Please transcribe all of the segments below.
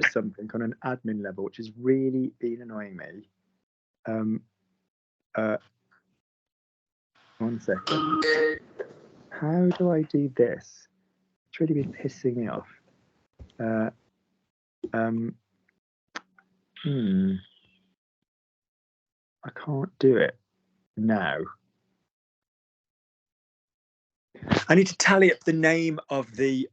something on an admin level, which has really been annoying me. 1 second. How do I do this? It's really been pissing me off. I can't do it now. I need to tally up the name of the.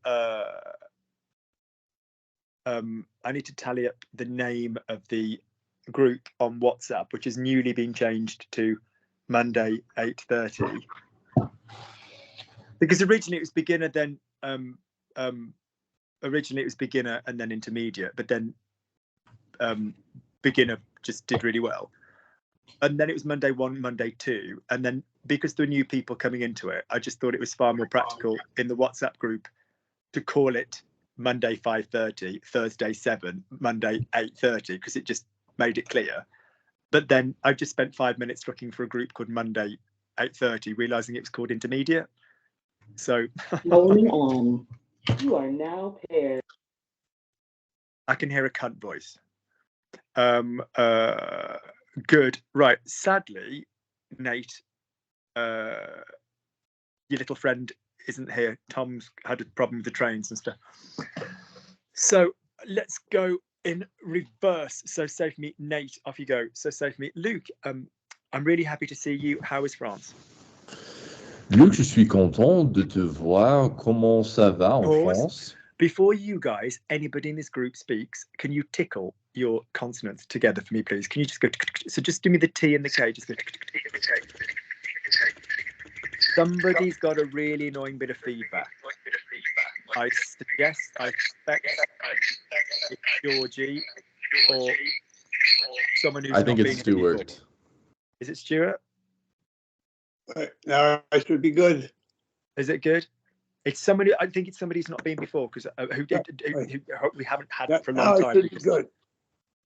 I need to tally up the name of the group on WhatsApp, which has newly been changed to Monday 8:30. Because originally it was beginner, then originally it was beginner and then intermediate, but then beginner just did really well. And then it was Monday 1, Monday 2. And then because there were new people coming into it, I just thought it was far more practical in the WhatsApp group to call it Monday 5:30, Thursday 7, Monday 8:30, because it just made it clear. But then I just spent 5 minutes looking for a group called Monday 8:30, realizing it was called intermediate. So rolling on. You are now paired. I can hear a cunt voice. Good. Right. Sadly, Nate, your little friend isn't here. Tom's had a problem with the trains and stuff. So let's go in reverse. So say for me, Nate, off you go. So say for me, Luke, I'm really happy to see you. How is France? Luc, je suis content de te voir. Comment ça va en France? Before you guys, anybody in this group speaks, can you tickle your consonants together for me, please? Can you just go? So just give me the T and the K. Just go. Somebody's got a really annoying bit of feedback. I suggest, I expect it's Georgie or someone who's I think not it's been here Stuart. before. Is it Stuart? Now I should be good. Is it good? It's somebody. I think it's somebody who's not been before because who we haven't had for a long time. It should be good.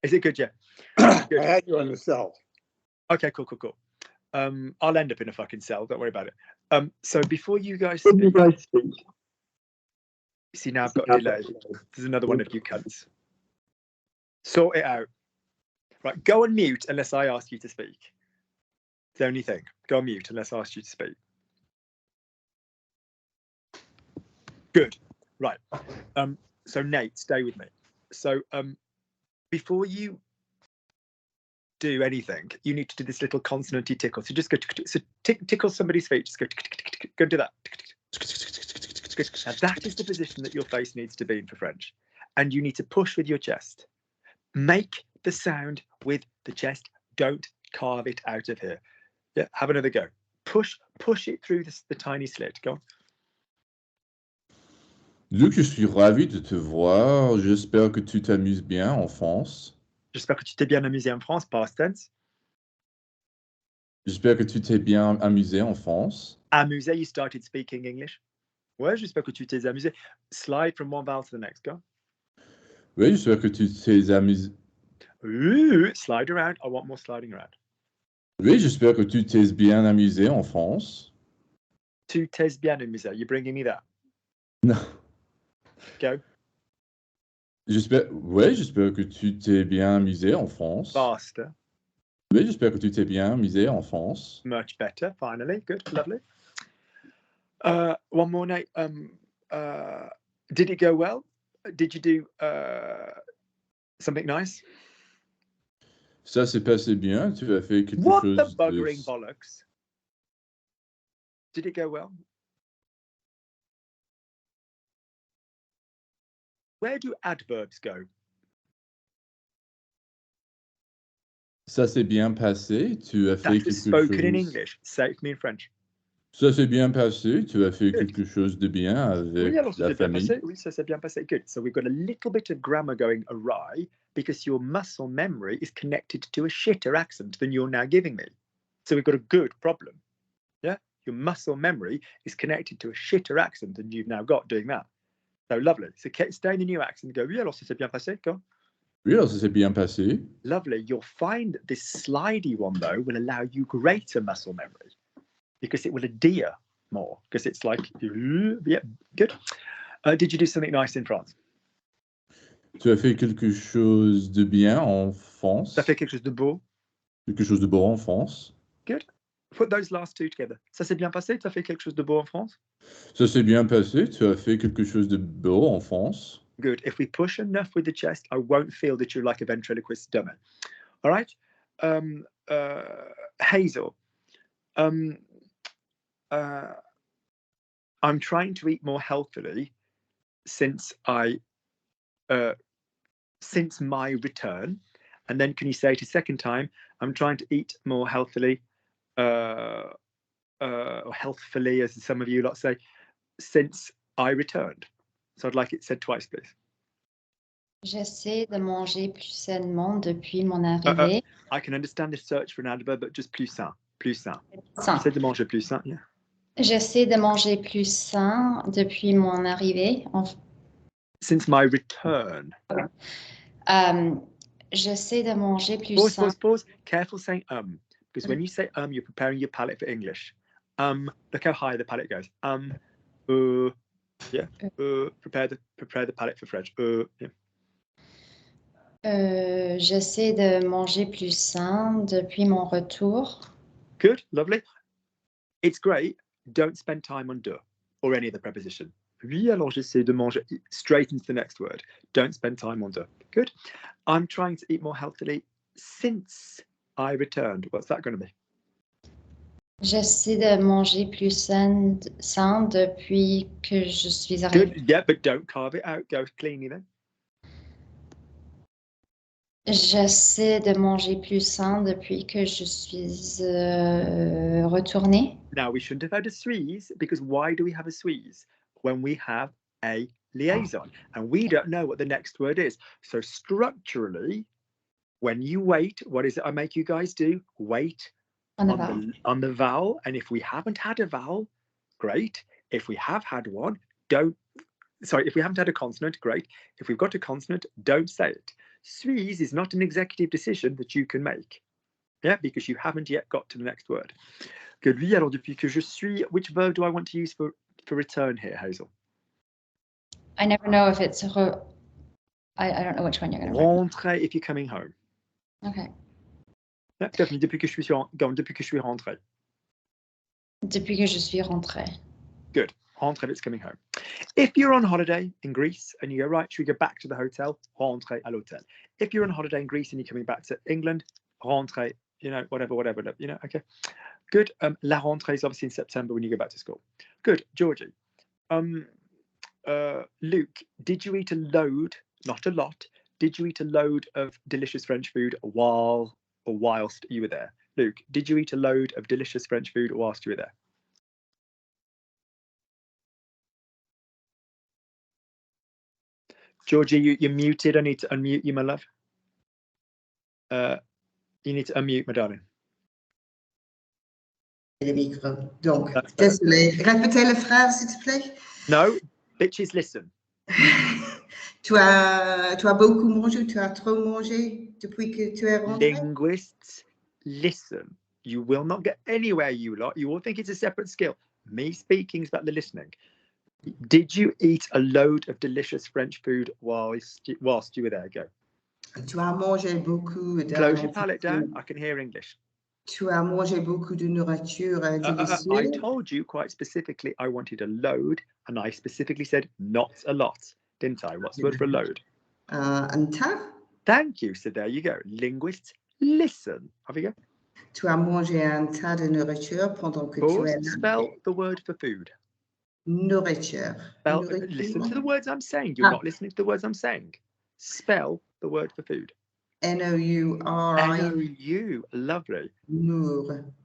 Is it good? Yeah. Good. I had you on the cell. Okay, cool. I'll end up in a fucking cell. Don't worry about it. So before you guys speak, see now I've got a delay. There's another one of you cunts. Sort it out. Right, go on mute unless I ask you to speak. It's the only thing. Go on mute unless I ask you to speak. Good. Right. So Nate, stay with me. So before you do anything, you need to do this little consonant-y tickle. So just go tickle somebody's feet. Just go do that. Now that is the position that your face needs to be in for French. And you need to push with your chest. Make the sound with the chest. Don't carve it out of here. Yeah, have another go. Push it through the tiny slit. Go on. Luc, je suis ravi de te voir. J'espère que tu t'amuses bien en France. J'espère que tu t'es bien amusé en France, past tense. J'espère que tu t'es bien amusé en France. Amusé, you started speaking English. Ouais, j'espère que tu t'es amusé. Slide from one vowel to the next, go. Oui, j'espère que tu t'es amusé. Ooh, slide around. I want more sliding around. Oui, j'espère que tu t'es bien amusé en France. Tu t'es bien amusé. You're bringing me that. Non. Go. J'espère que tu t'es bien amusé en France. Faster. Oui, j'espère que tu t'es bien amusé en France. Much better, finally. Good, lovely. One more, Nate. Did it go well? Did you do something nice? Ça s'est passé bien. Tu as fait quelque What chose the buggering bollocks? Did it go well? Where do adverbs go? Ça s'est bien passé. Tu as fait That was quelque spoken chose. in English. Say it to me in French. Ça s'est bien passé. Tu as fait Good. quelque chose de bien avec Oui, alors ça la s'est bien famille. passé. Oui, ça s'est bien passé. Good. So we've got a little bit of grammar going awry because your muscle memory is connected to a shitter accent than you're now giving me. So we've got a good problem. Yeah? Your muscle memory is connected to a shitter accent than you've now got doing that. So lovely. So stay in the new accent. Go, oui, alors ça s'est bien passé. Go on. Oui, alors ça s'est bien passé. Lovely. You'll find this slidey one, though, will allow you greater muscle memory because it will adhere more because it's like, yeah, good. Did you do something nice in France? Tu as fait quelque chose de bien en France. Tu as fait quelque chose de beau. Quelque chose de beau en France. Good. Put those last two together. Ça s'est bien passé? Tu as fait quelque chose de beau en France? Ça s'est bien passé. Tu as fait quelque chose de beau en France. Good. If we push enough with the chest, I won't feel that you're like a ventriloquist dummy. All right. Hazel. I'm trying to eat more healthily since my return. And then can you say it a second time? I'm trying to eat more healthily, or healthfully, as some of you lot say, since I returned. So I'd like it said twice, please. J'essaie de manger plus sainement depuis mon arrivée. I can understand the search for an adverb, but just plus sain. Plus sain. Sain. J'essaie de manger plus sain, yeah. J'essaie de manger plus sain depuis mon arrivée. Since my return. J'essaie de manger plus Pause, sain. pause, pause. Careful saying because when you say you're preparing your palate for English. Look how high the palate goes. Yeah. Prepare the palate for French. Yeah. J'essaie de manger plus sain depuis mon retour. Good, lovely. It's great. Don't spend time on de or any other preposition. Oui, alors j'essaie de manger straight into the next word. Don't spend time on de. Good. I'm trying to eat more healthily since I returned. What's that going to be? J'essaie de manger plus sain depuis que je suis arrivée. Good. Yeah, but don't carve it out. Go cleanly then. J'essaie de manger plus sain depuis que je suis retournée. Now, we shouldn't have had a squeeze because why do we have a squeeze when we have a liaison? And we don't know what the next word is. So structurally, when you wait, what is it I make you guys do? Wait on the vowel. And if we haven't had a vowel, great. If we have had one, if we haven't had a consonant, great. If we've got a consonant, don't say it. Squeeze is not an executive decision that you can make. Yeah, because you haven't yet got to the next word. Good. Oui, alors depuis que je suis, which verb do I want to use for return here, Hazel? I never know if it's I don't know which one you're going to write. Rentrer if you're coming home. Okay. Yeah, definitely. Depuis que je suis rentré. Depuis que je suis rentrée. Good. Rentrer if it's coming home. If you're on holiday in Greece and you go, right, should we go back to the hotel? Rentrer à l'hôtel. If you're on holiday in Greece and you're coming back to England, rentrer, whatever, okay. Good. La rentrée is obviously in September when you go back to school. Good. Georgie. Luke, did you eat a load, not a lot, did you eat a load of delicious French food whilst you were there? Luke, did you eat a load of delicious French food whilst you were there? Georgie, you're muted. I need to unmute you, my love. You need to unmute, my darling. Les micros. Donc, désolé. Répétez la phrase, s'il te plaît. No, bitches, listen. Tu as beaucoup mangé, tu as trop mangé depuis que tu es rentré? Linguists, listen. You will not get anywhere, you lot. You all think it's a separate skill. Me speaking is about the listening. Did you eat a load of delicious French food whilst you were there? Go. Tu as mangé beaucoup de Close your palate down. I can hear English. Tu as mangé beaucoup de nourriture délicieuse. I told you quite specifically I wanted a load, and I specifically said not a lot, didn't I? What's the word for a load? Un tas. Thank you. So there you go. Linguists, listen. Have you go. Tu as mangé un tas de nourriture pendant que tu es là. Spell the word for food. Nourriture. Listen to the words I'm saying. You're not listening to the words I'm saying. Spell the word for food. N-O-U-R-I. N-O-U. Lovely.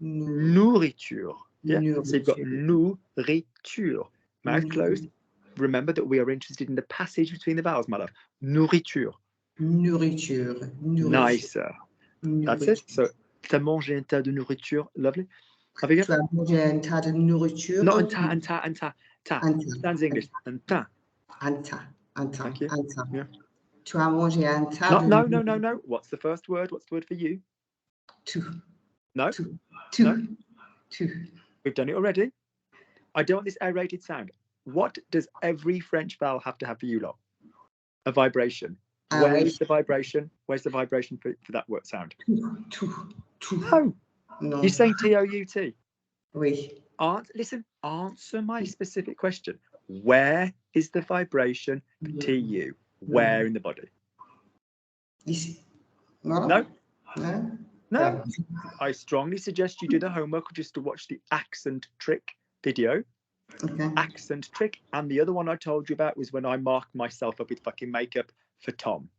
Nourriture. Yeah. So you've got nourriture. Mouth closed. Remember that we are interested in the passage between the vowels, my love. Nourriture. Nourriture. Nicer. That's it. So, tu as mangé un tas de nourriture. Lovely. Tu as mangé un tas de nourriture. Not un tas. Sounds English. Un tas. Thank you. Yeah. Tu as mangé un tas de nourriture. No. What's the first word? What's the word for you? Tu. No. Tu. We've done it already. I don't want this aerated sound. What does every French vowel have to have for you lot? A vibration. Where's the vibration? Where's the vibration for that word sound? Tout. No, Non. you're saying T-O-U-T. Oui. Listen, answer my specific question. Where is the vibration for T-U? Where in the body? Ici. No? No, No? no. I strongly suggest you do the homework or just to watch the accent trick video. Okay. Accent trick. And the other one I told you about was when I marked myself up with fucking makeup for Tom.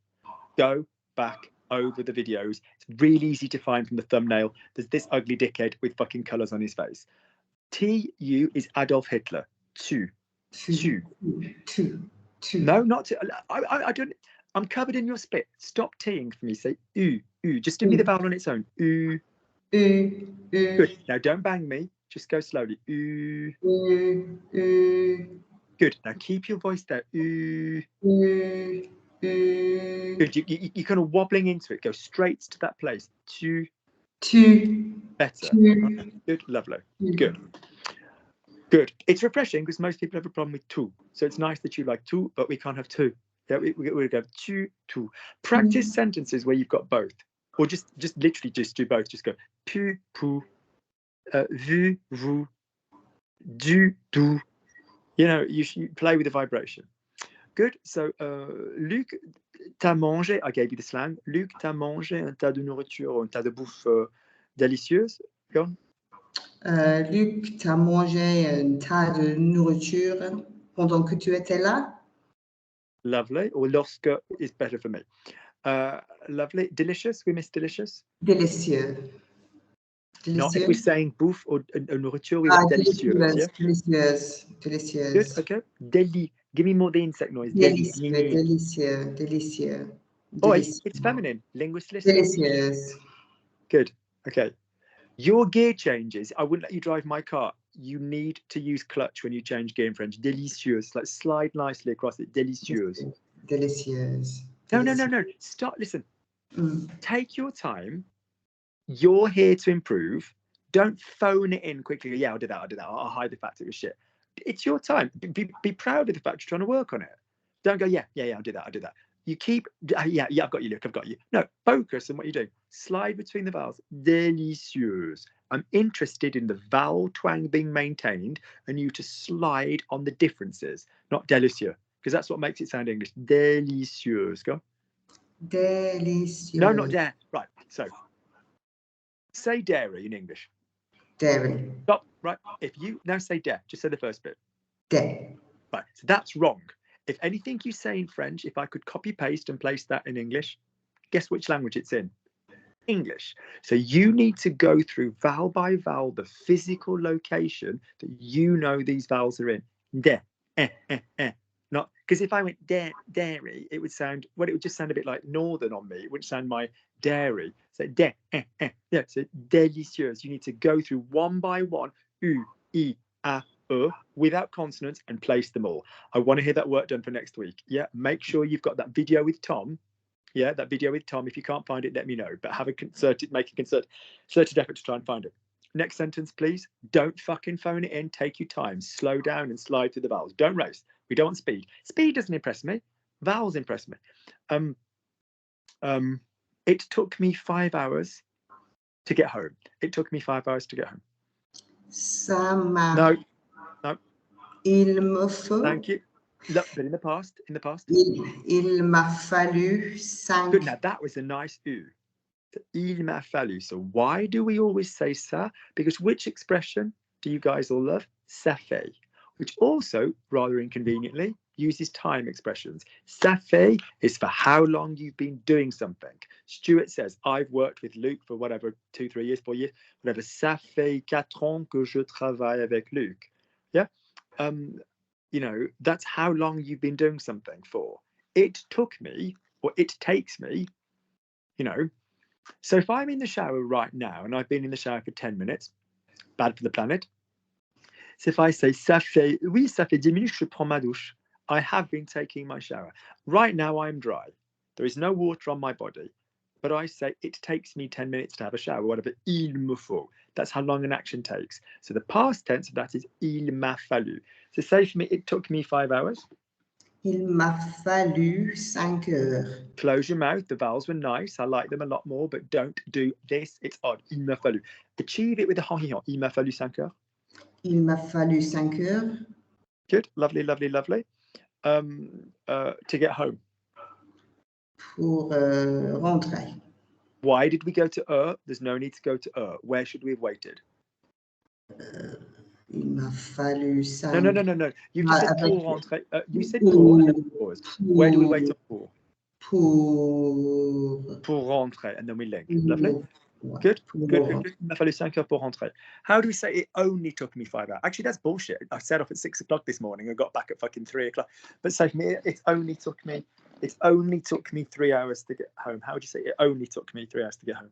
Go back over the videos. It's really easy to find from the thumbnail. There's this ugly dickhead with fucking colours on his face. T-U is Adolf Hitler. Two. No, not to. I don't. I'm covered in your spit. Stop teeing for me. Say oo. Just give me the vowel on its own. Oo. Good. Now don't bang me. Just go slowly. Oo. Good. Now keep your voice there. Oo. Good. You're kind of wobbling into it. Go straight to that place. Two. Better. Good. Lovely. Good. Good. It's refreshing because most people have a problem with two. So it's nice that you like two, but we can't have two. Yeah, we go two. Practice sentences where you've got both, or just literally just do both. Just go pu, pou, vu, vous, du, du. You know, you should play with the vibration. Good. So, Luc, t'as mangé. I gave you the slang. Luc, t'as mangé un tas de nourriture, un tas de bouffe délicieuse. Go on. Luc, tu as mangé un tas de nourriture pendant que tu étais là? Lovely. Or lorsque is better for me. Lovely. Delicious. We miss delicious. Délicieux. Not if we're saying bouffe or nourriture, we Ah, want delicieuse. Yeah? Délicieuse. Good. Okay. Deli. Give me more the insect noise. Délicieux. Oi, it's feminine. Linguist listen. Délicieuse. Good. Okay. Your gear changes. I wouldn't let you drive my car. You need to use clutch when you change gear in French. Délicieuse. Like slide nicely across it. Délicieuse. Délicieuse. No. Stop. Listen. Take your time. You're here to improve. Don't phone it in quickly. Yeah, I'll do that. I'll hide the fact it was shit. It's your time. Be proud of the fact you're trying to work on it. Don't go, yeah, I'll do that. You keep, yeah, I've got you, Luke, I've got you. No, focus on what you're doing. Slide between the vowels. Délicieuse. I'm interested in the vowel twang being maintained and you to slide on the differences, not délicieux, because that's what makes it sound English. Délicieuse. Go. Délicieux. No, not dare. Right, so say dairy in English. Dairy. Stop. Right. If you now say dare, just say the first bit. Dairy. Right. So that's wrong. If anything you say in French, if I could copy paste and place that in English, guess which language it's in? English. So you need to go through vowel by vowel, the physical location that you know these vowels are in. De, Not because if I went dairy, it would sound, well, it would just sound a bit like northern on me. It wouldn't sound my dairy. So de, yeah. So délicieuse. You need to go through one by one. U, I, a, without consonants and place them all. I want to hear that work done for next week. Yeah, make sure you've got that video with Tom. Yeah, that video with Tom. If you can't find it, let me know. But make a concerted effort to try and find it. Next sentence, please. Don't fucking phone it in. Take your time. Slow down and slide through the vowels. Don't race. We don't want speed. Speed doesn't impress me. Vowels impress me. It took me 5 hours to get home. It took me 5 hours to get home. No. Il me faut. Thank you. Look, but in the past. Il m'a fallu 5. Good. Now that was a nice U. Il m'a fallu. So why do we always say ça? Because which expression do you guys all love? Ça fait. Which also, rather inconveniently, uses time expressions. Ça fait is for how long you've been doing something. Stuart says, I've worked with Luc for whatever, 2, 3 years, 4 years, whatever. Ça fait 4 ans que je travaille avec Luc. Yeah. You know, that's how long you've been doing something for. It took me, or it takes me, you know. So if I'm in the shower right now and I've been in the shower for 10 minutes, bad for the planet. So if I say, ça fait 10 minutes, je prends ma douche. I have been taking my shower. Right now I'm dry. There is no water on my body. But I say, it takes me 10 minutes to have a shower, whatever. Il me faut. That's how long an action takes. So the past tense of that is il m'a fallu. So say for me, it took me 5 hours. Il m'a fallu 5 heures. Close your mouth. The vowels were nice. I like them a lot more, but don't do this. It's odd. Il m'a fallu. Achieve it with the hon. Il m'a fallu 5 heures. Il m'a fallu 5 heures Good. Lovely, lovely, lovely. To get home. pour rentrer. Why did we go to There's no need to go to Where should we have waited? Il m'a fallu 5 No. You just said avec- pour rentrer. You said pour. And then pause. Where do we wait on pour? pour Pour rentrer, and then we link. Lovely. Ouais, Good. pour Good. rentrer. Il m'a fallu 5 heures pour rentrer. How do we say it only took me 5 hours? Actually, that's bullshit. I set off at 6 o'clock this morning and got back at fucking 3 o'clock. But say for me, it only took me 3 hours to get home. How would you say it only took me 3 hours to get home?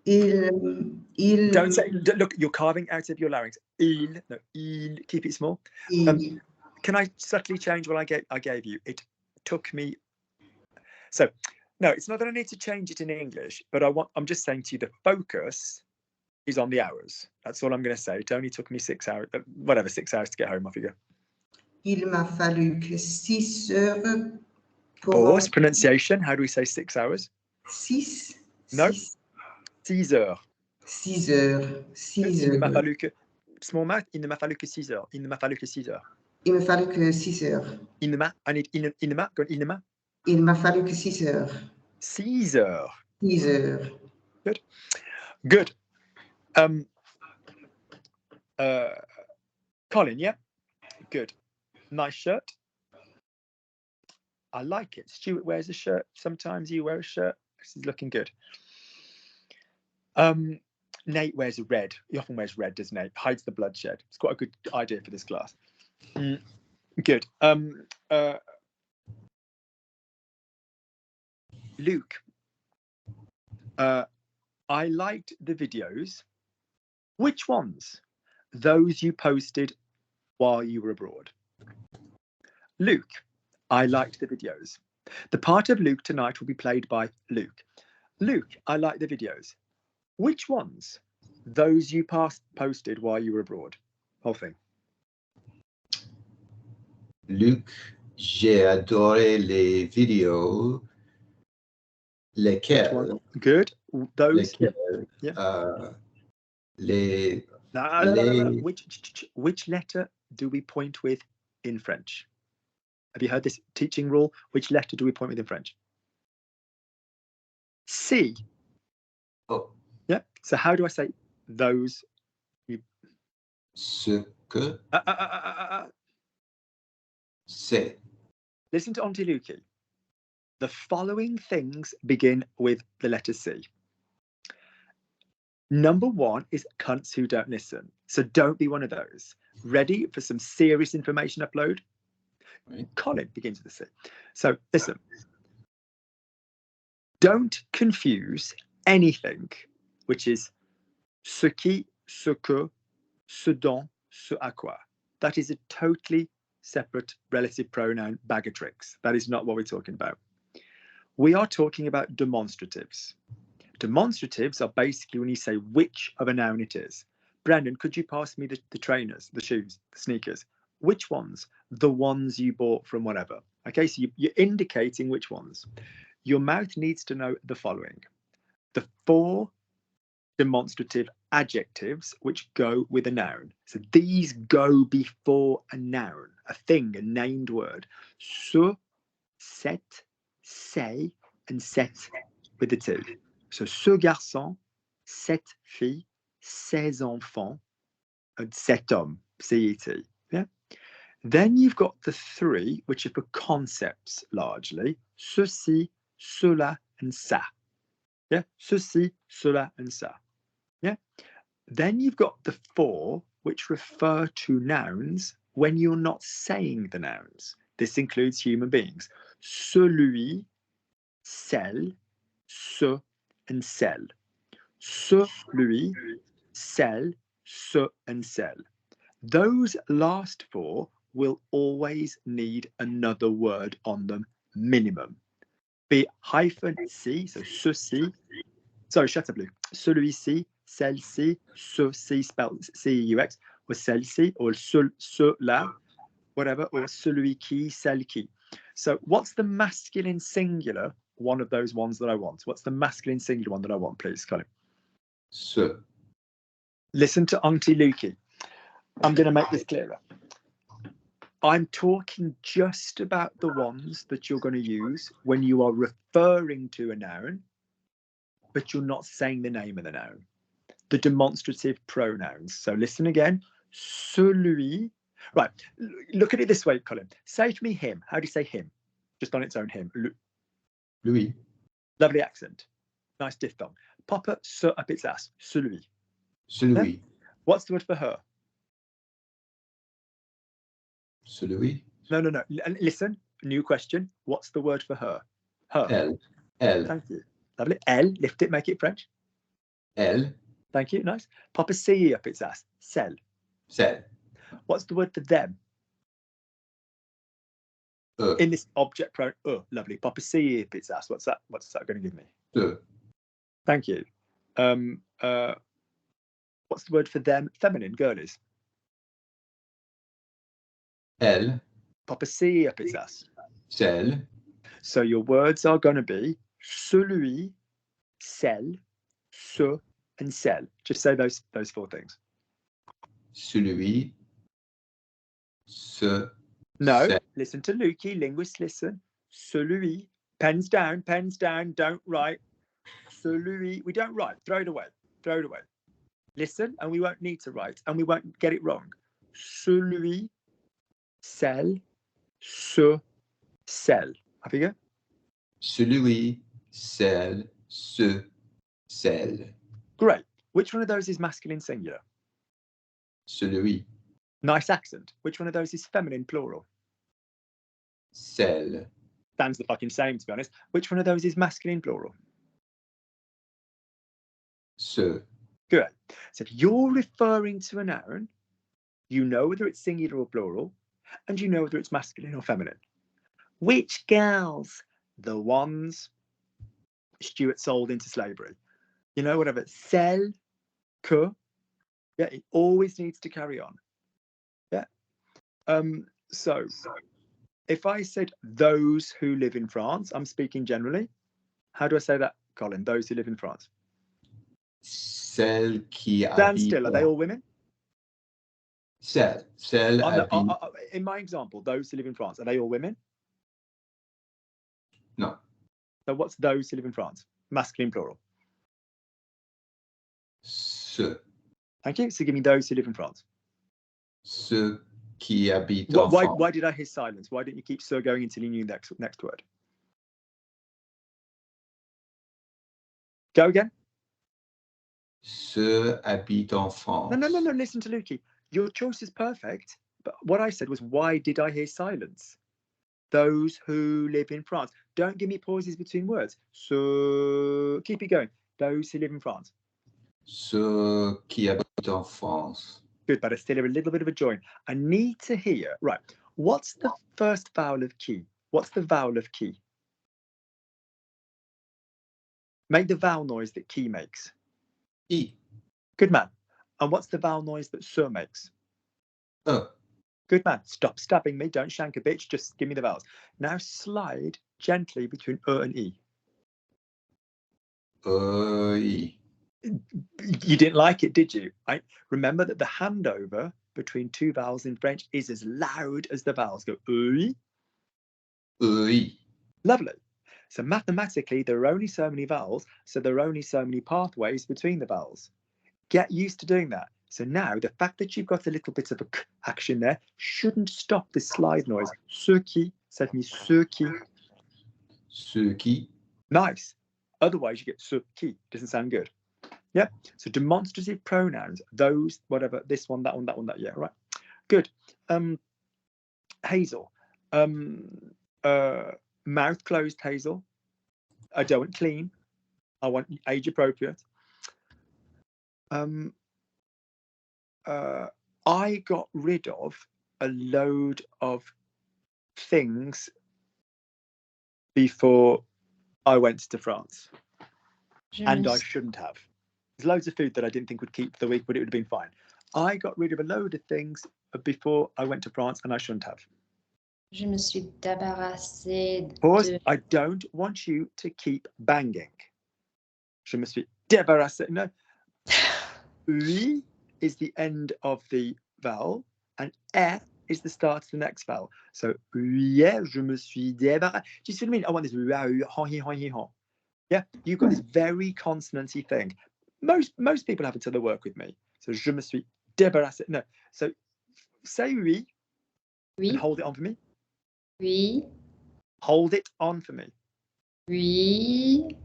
Il Don't say, look, you're carving out of your larynx. Il, keep it small. il- Can I subtly change what I gave you? It took me. So, no, it's not that I need to change it in English, but I'm just saying to you, the focus is on the hours. That's all I'm going to say. It only took me 6 hours, 6 hours to get home. Off you go. il m'a fallu que 6 heures pour Pause, pronunciation. How do we say 6 hours? 6 No. 6 heures. 6 heures. 6 Il ne m'a heures. fallu que. Small mouth, il ne m'a fallu que 6 heures. Il ne m'a fallu que 6 heures. Il m'a fallu que 6 heures. Il ne m'a. I need il ne m'a. Il ne m'a. Il m'a fallu que 6 heures. 6 heures. 6 heures. Good. Colin, yeah? Good. Nice shirt. I like it. Stuart wears a shirt. Sometimes you wear a shirt. This is looking good. Nate wears red. He often wears red, doesn't Nate? Hides the bloodshed. It's quite a good idea for this class. Good. Luke, I liked the videos. Which ones? Those you posted while you were abroad. Luke, I liked the videos. The part of Luke tonight will be played by Luke. Luke, I like the videos. Which ones? Those you posted while you were abroad. Whole thing. Luc, j'ai adoré les vidéos. Lesquelles? Good. Those. Lesquelles? Yeah. Les. No. Which letter do we point with in French? Have you heard this teaching rule? Which letter do we point with in French? C. Oh. Yeah. So how do I say those? Ce que c'est. Listen to Auntie Lukey. The following things begin with the letter C. Number one is cunts who don't listen. So don't be one of those. Ready for some serious information upload? Right. Colin begins with a C. So listen. Don't confuse anything which is ce qui, ce que, ce dont, ce à quoi. That is a totally separate relative pronoun bag of tricks. That is not what we're talking about. We are talking about demonstratives. Demonstratives are basically when you say which of a noun it is. Brandon, could you pass me the trainers, the shoes, the sneakers? Which ones? The ones you bought from whatever. Okay, so you're indicating which ones. Your mouth needs to know the following. The 4 demonstrative adjectives which go with a noun. So these go before a noun, a thing, a named word. Ce, cette, c'est, and cette with the T. So ce garçon, cette fille, ces enfants, and cet homme, C-E-T. Yeah. Then you've got the 3, which are for concepts largely. Ceci, cela, and ça. Yeah. Ceci, cela, and ça. Yeah. Then you've got the 4, which refer to nouns when you're not saying the nouns. This includes human beings. Celui, celle, ce, and celle. Celui, celle, ce, and celle. Those last 4 will always need another word on them, minimum. Be -ci, so ceci. Sorry, shut up, Luke. Celui-ci, celle-ci, ceci spelled C-U-X, or celle-ci, or cela. whatever, or celui qui, celle qui. So what's the masculine singular one of those ones that I want? What's the masculine singular one that I want, please, Colin? Ce. Listen to Auntie Lukey. I'm going to make this clearer. I'm talking just about the ones that you're going to use when you are referring to a noun, but you're not saying the name of the noun. The demonstrative pronouns. So listen again. Celui. Right. Look at it this way, Colin. Say to me him. How do you say him? Just on its own, him. Louis. Lovely accent. Nice diphthong. Papa, ce up its ass. Celui. Celui. What's the word for her? Celui. No. Listen, new question. What's the word for her? Her. Elle. Elle. Thank you. Lovely. Elle, lift it, make it French. Elle. Thank you. Nice. Papa C up its ass. Celle. Celle. What's the word for them? In this object pronoun. Lovely. Papa C up its ass. What's that going to give me? Ce. Thank you. What's the word for them? Feminine, girlies. Elle. Papa C up its ass. Celle. So your words are going to be celui, celle, ce, and celle. Just say those four things. Celui. Ce. No, Celle. listen to Lukey, linguists listen. Celui, pens down, don't write. Celui, we don't write, throw it away. Listen, and we won't need to write, and we won't get it wrong. Celui, celle, ce, celle. Have you go? Celui. Celle. Ce. Celle. Great. Which one of those is masculine singular? Celui. Nice accent. Which one of those is feminine plural? Celle. Sounds the fucking same, to be honest. Which one of those is masculine plural? Ce. Good. So if you're referring to a noun, you know whether it's singular or plural, and you know whether it's masculine or feminine. Which girls? The ones Stuart sold into slavery. You know, whatever. Celle, que. Yeah, it always needs to carry on. Yeah. So if I said those who live in France, I'm speaking generally. How do I say that, Colin? Those who live in France. Celle qui Stand habite. still. Are they all women? Celle. Celle habite. In my example, those who live in France, are they all women? No. So what's those who live in France? Masculine plural. Ce. Thank you. So give me those who live in France. Ceux qui habitent en France. Why did I hear silence? Why didn't you keep "so" going until you knew the next word? Go again. Ceux habitent en France. No. Listen to Lukey. Your choice is perfect. But what I said was, why did I hear silence? Those who live in France. Don't give me pauses between words. So keep it going. Those who live in France. Ceux qui habitent en France. Good, but I still hear a little bit of a join. I need to hear, right, what's the first vowel of qui? What's the vowel of qui? Make the vowel noise that qui makes. I. Good man. And what's the vowel noise that ce makes? E. Good man. Stop stabbing me. Don't shank a bitch. Just give me the vowels. Now slide gently between and e. I. You didn't like it, did you? Remember that the handover between two vowels in French is as loud as the vowels go. I. Lovely. So mathematically, there are only so many vowels, so there are only so many pathways between the vowels. Get used to doing that. So now the fact that you've got a little bit of a k action there shouldn't stop the slide noise. Ce qui, ça fait ce qui. Ceux qui. Nice. Otherwise, you get ce qui. Doesn't sound good. Yep. So demonstrative pronouns, those, whatever, this one, that one, that one, that, yeah, right. Good. Hazel. Mouth closed, Hazel. I don't want clean. I want age appropriate. I got rid of a load of things before I went to France. And I shouldn't have. There's loads of food that I didn't think would keep for the week, but it would have been fine. I got rid of a load of things before I went to France and I shouldn't have. Je me suis débarrassée Pause. de. I don't want you to keep banging. Je me suis débarrassé. No. Oui is the end of the vowel and is the start of the next vowel. So, oui, je me suis débarrassé. Do you see what I mean? I want this. Yeah, you've got this very consonanty thing. Most people have it till they work with me. So, je me suis débarrassé. No. So, say oui Oui, and hold it on for me. oui, Hold it on for me. oui,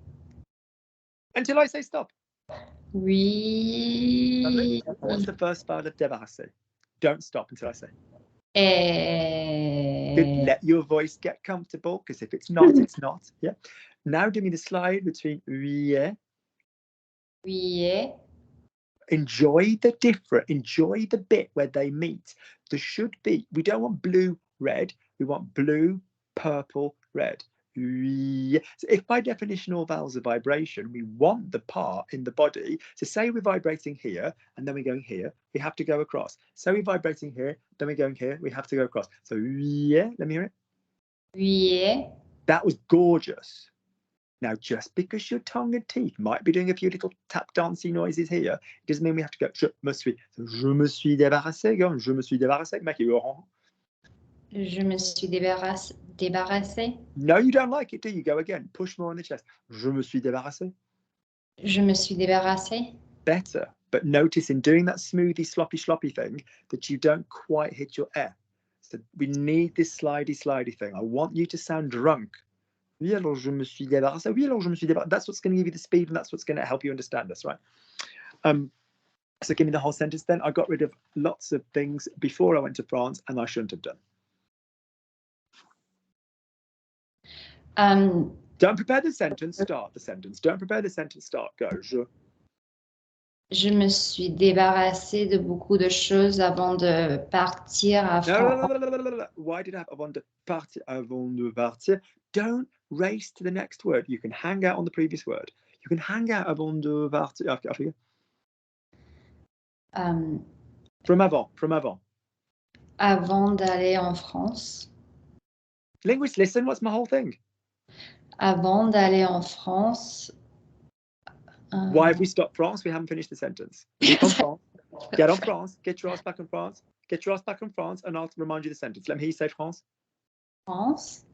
Until I say stop. Lovely. oui. What's the first vowel of débarrassé? Don't stop until I say. Et... Let your voice get comfortable, because if it's not, it's not. Yeah. Now do me the slide between oui. Oui. Enjoy the bit where they meet. There should be, we don't want blue, red, we want blue, purple, red. Oui. So if by definition all vowels are vibration, we want the part in the body. So say we're vibrating here and then we're going here, we have to go across. So we're vibrating here, then we're going here, we have to go across. So oui, let me hear it. Oui. That was gorgeous. Now, just because your tongue and teeth might be doing a few little tap dancey noises here, it doesn't mean we have to go, je me suis. So, je me suis débarrassé, go on, je me suis débarrassé, make it go. Je me suis débarrassée. No, you don't like it, do you? Go again, push more on the chest. Je me suis débarrassé. Je me suis débarrassée. Better, but notice in doing that smoothie, sloppy thing, that you don't quite hit your F. So we need this slidey thing. I want you to sound drunk. Oui, alors je me suis débarrassé. Oui, alors je me suis débarrassé. That's what's going to give you the speed and that's what's going to help you understand us, right? So give me the whole sentence then. I got rid of lots of things before I went to France and I shouldn't have done. Don't prepare the sentence, start the sentence. Don't prepare the sentence, start, go. Je me suis débarrassée de beaucoup de choses avant de partir à France. No. Why did I have avant de partir? Avant de partir. Don't race to the next word. You can hang out on the previous word. You can hang out avant de partir. After. From avant. Avant d'aller en France. Linguists, listen, what's my whole thing? Avant d'aller en France. Why have we stopped France? We haven't finished the sentence. Keep on France. Get on France. Get your ass back on France. Get your ass back on France, and I'll remind you the sentence. Let me hear you say France. France.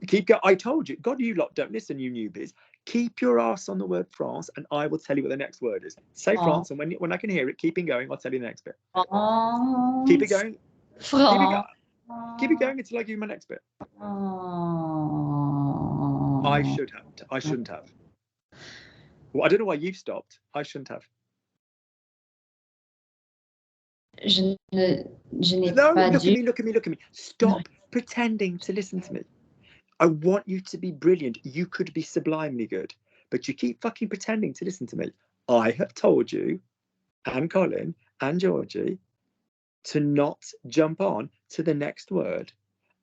Keep going. I told you. God, you lot don't listen, you newbies. Keep your ass on the word France, and I will tell you what the next word is. Say France, and when I can hear it, keep it going. I'll tell you the next bit. France. Keep it going. France. Keep it going until I give you my next bit. I shouldn't have. Well, I don't know why you've stopped. I shouldn't have. Je n'ai No, pas look dû. at me. Stop pretending to listen to me. I want you to be brilliant. You could be sublimely good, but you keep fucking pretending to listen to me. I have told you, and Colin, and Georgie, to not jump on to the next word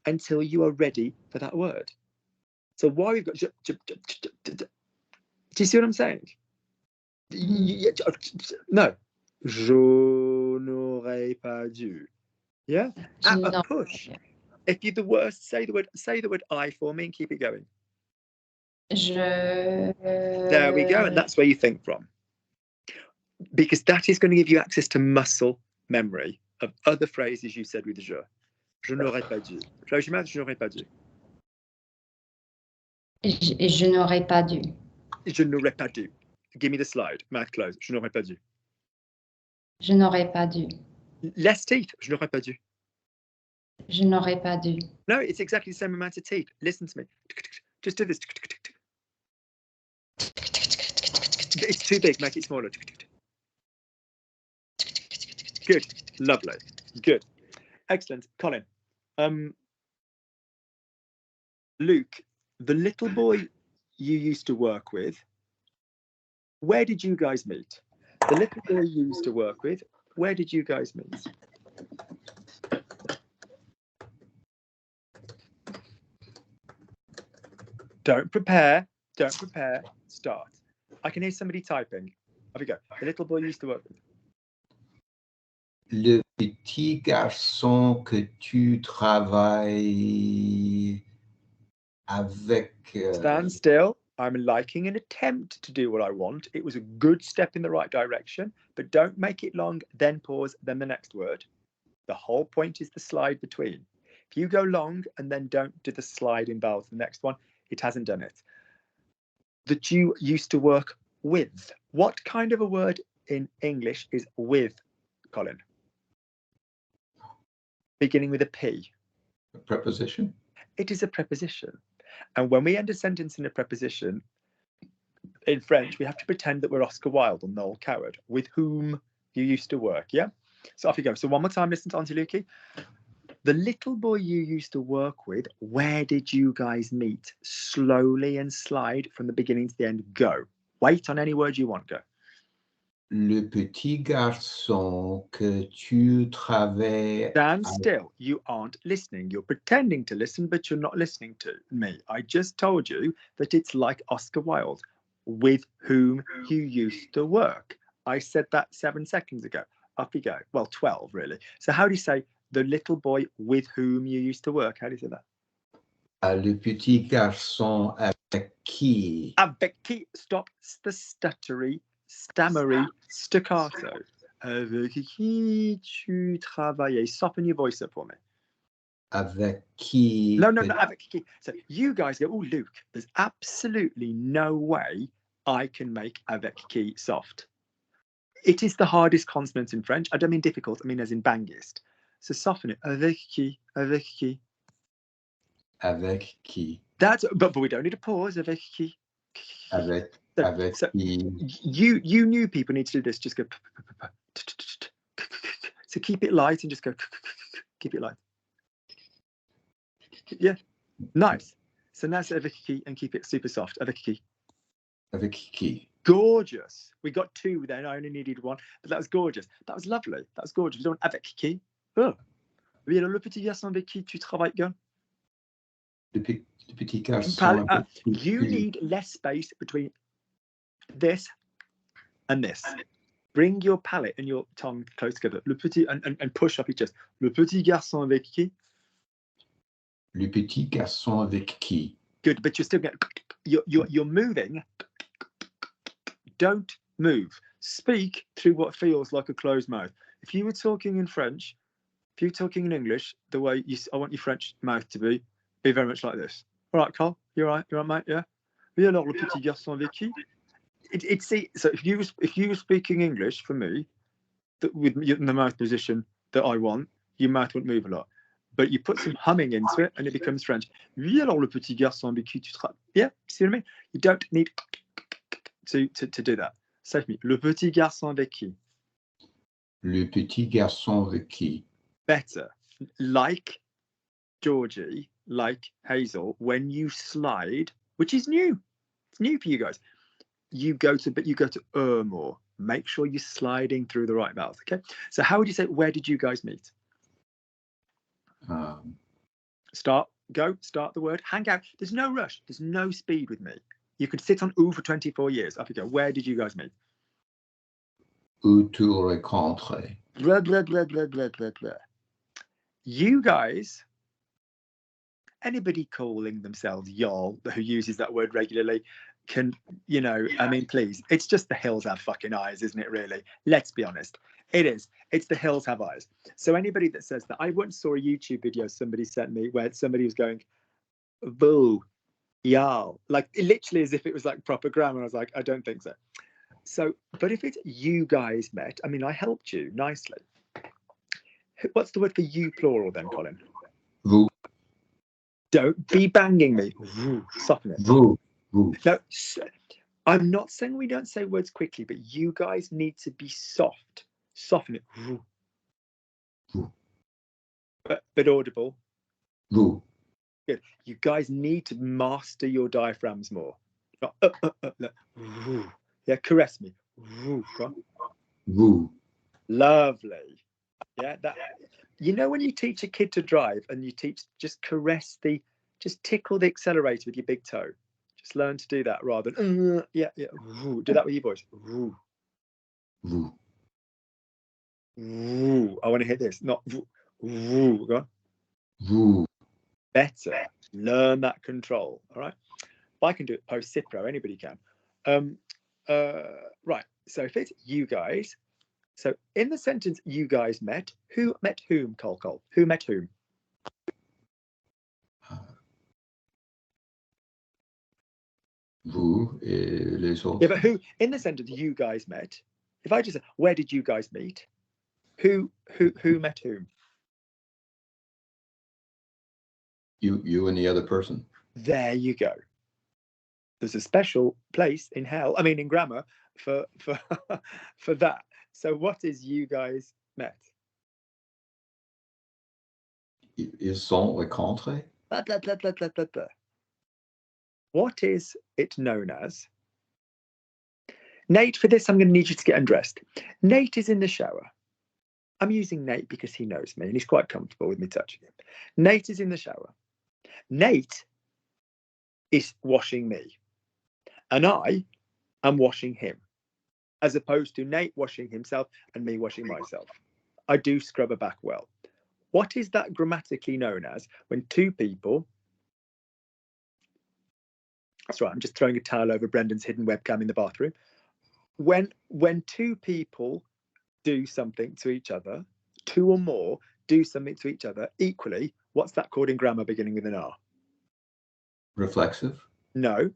until you are ready for that word. So why we've got... Do you see what I'm saying? No. Je n'aurais pas dû. Yeah? At a push. If you're the worst, say the word I for me and keep it going. There we go. And that's where you think from. Because that is going to give you access to muscle memory of other phrases you said with je. Je n'aurais pas dû. Close your mouth, je n'aurais pas dû. Je n'aurais pas dû. Je n'aurais pas dû. Give me the slide. Mouth closed. Je n'aurais pas dû. Je n'aurais pas dû. Less teeth. Je n'aurais pas dû. Je n'aurais pas dû. No, it's exactly the same amount of teeth. Listen to me. Just do this. It's too big. Make it smaller. Good. Lovely. Good. Excellent. Colin. Luke, the little boy you used to work with, where did you guys meet? The little boy you used to work with, where did you guys meet? Don't prepare, start. I can hear somebody typing. Off we go. The little boy you used to work with. Le petit garçon que tu travailles avec. Stand still. I'm liking an attempt to do what I want. It was a good step in the right direction, but don't make it long, then pause, then the next word. The whole point is the slide between. If you go long and then don't do the slide in vowels, the next one, it hasn't done it. That you used to work with. What kind of a word in English is with, Colin? Beginning with a P. A preposition? It is a preposition. And when we end a sentence in a preposition, in French, we have to pretend that we're Oscar Wilde or Noel Coward, with whom you used to work, yeah? So off you go. So one more time, listen to Auntie Lukey. The little boy you used to work with, where did you guys meet? Slowly and slide from the beginning to the end. Go. Wait on any word you want. Go. Le petit garçon que tu travailles. Stand still. You aren't listening. You're pretending to listen, but you're not listening to me. I just told you that it's like Oscar Wilde, with whom you used to work. I said that 7 seconds ago. Up you go. Well, 12, really. So how do you say the little boy with whom you used to work? How do you say that? Le petit garçon avec qui. Avec qui. Stop the stuttery, stammery, staccato. Avec qui tu travaillais. Soften your voice up for me. Avec qui. No, avec qui. So you guys go, oh, Luke, there's absolutely no way I can make avec qui soft. It is the hardest consonant in French. I don't mean difficult, I mean as in bangist. So soften it. Avec qui, avec qui. Avec qui. That's, but we don't need a pause. Avec qui. Avec qui. You new people need to do this. Just go. So keep it light and just go. Keep it light. Yeah, nice. So now say avec qui and keep it super soft. Avec qui. Avec qui. Gorgeous. We got 2 then. I only needed 1, but that was gorgeous. That was lovely. That was gorgeous. We don't avec qui. Oh. Oui, alors le petit garçon avec qui tu travailles, go. Le petit garçon. You need less space between this and this. Bring your palate and your tongue close together. Le petit and push up your chest. Le petit garçon avec qui. Le petit garçon avec qui. Good, but you're still getting. You're moving. Don't move. Speak through what feels like a closed mouth. If you were talking in French, if you were talking in English, the way I want your French mouth to be very much like this. All right, Carl, you're right, mate. Yeah. Oui, alors le petit garçon avec qui? So if you were speaking English for me, with the mouth position that I want, your mouth wouldn't move a lot. But you put some humming into it, and it becomes French. Oui, alors le petit garçon avec qui tu travailles. Yeah, see what I mean? You don't need to do that. Say to me, le petit garçon avec qui? Le petit garçon avec qui? Better. Like Georgie, like Hazel, when you slide, which is new. It's new for you guys. You go to more. Make sure you're sliding through the right mouth. Okay. So how would you say, where did you guys meet? Start the word, hang out. There's no rush. There's no speed with me. You could sit on oo for 24 years. Off you go. Where did you guys meet? Où tu rencontres. Blah, blah, blah, blah, blah, blah, blah. You guys, anybody calling themselves y'all who uses that word regularly can, I mean, please, it's just the hills have fucking eyes, isn't it, really? Let's be honest. It is. It's the hills have eyes. So anybody that says that, I once saw a YouTube video somebody sent me where somebody was going, boo, y'all, like literally as if it was like proper grammar. I was like, I don't think so. So, but if it's you guys met, I mean, I helped you nicely. What's the word for you plural then, Colin? Vous. Don't be banging me. Soften it. Vous. No, I'm not saying we don't say words quickly, but you guys need to be soft. Soften it. But audible. Vous. Good. You guys need to master your diaphragms more. Yeah, caress me. Vous. Lovely. Yeah, that. When you teach a kid to drive and you teach, just tickle the accelerator with your big toe. Just learn to do that rather than yeah. Do that with your voice. Vous. Woo. I want to hear this, not woo. Go on. Vous. Better. Learn that control. All right. If I can do it post Cipro, anybody can. Right. So if it's you guys, so in the sentence you guys met, who met whom, Cole? Who met whom? Vous et les autres. Yeah, but who in the sentence you guys met? If I just say, where did you guys meet? Who met whom? You and the other person. There you go. There's a special place in hell, I mean in grammar, for for that. So what is you guys met? Ils sont rencontrés. Blah, blah, blah, blah, blah, blah, blah. What is it known as? Nate, for this, I'm going to need you to get undressed. Nate is in the shower. I'm using Nate because he knows me and he's quite comfortable with me touching him. Nate is in the shower. Nate is washing me. And I am washing him. As opposed to Nate washing himself and me washing myself. I do scrub a back well. What is that grammatically known as when two people... That's right, I'm just throwing a towel over Brendan's hidden webcam in the bathroom. When two people do something to each other, two or more do something to each other equally, what's that called in grammar beginning with an R? Reflexive. No.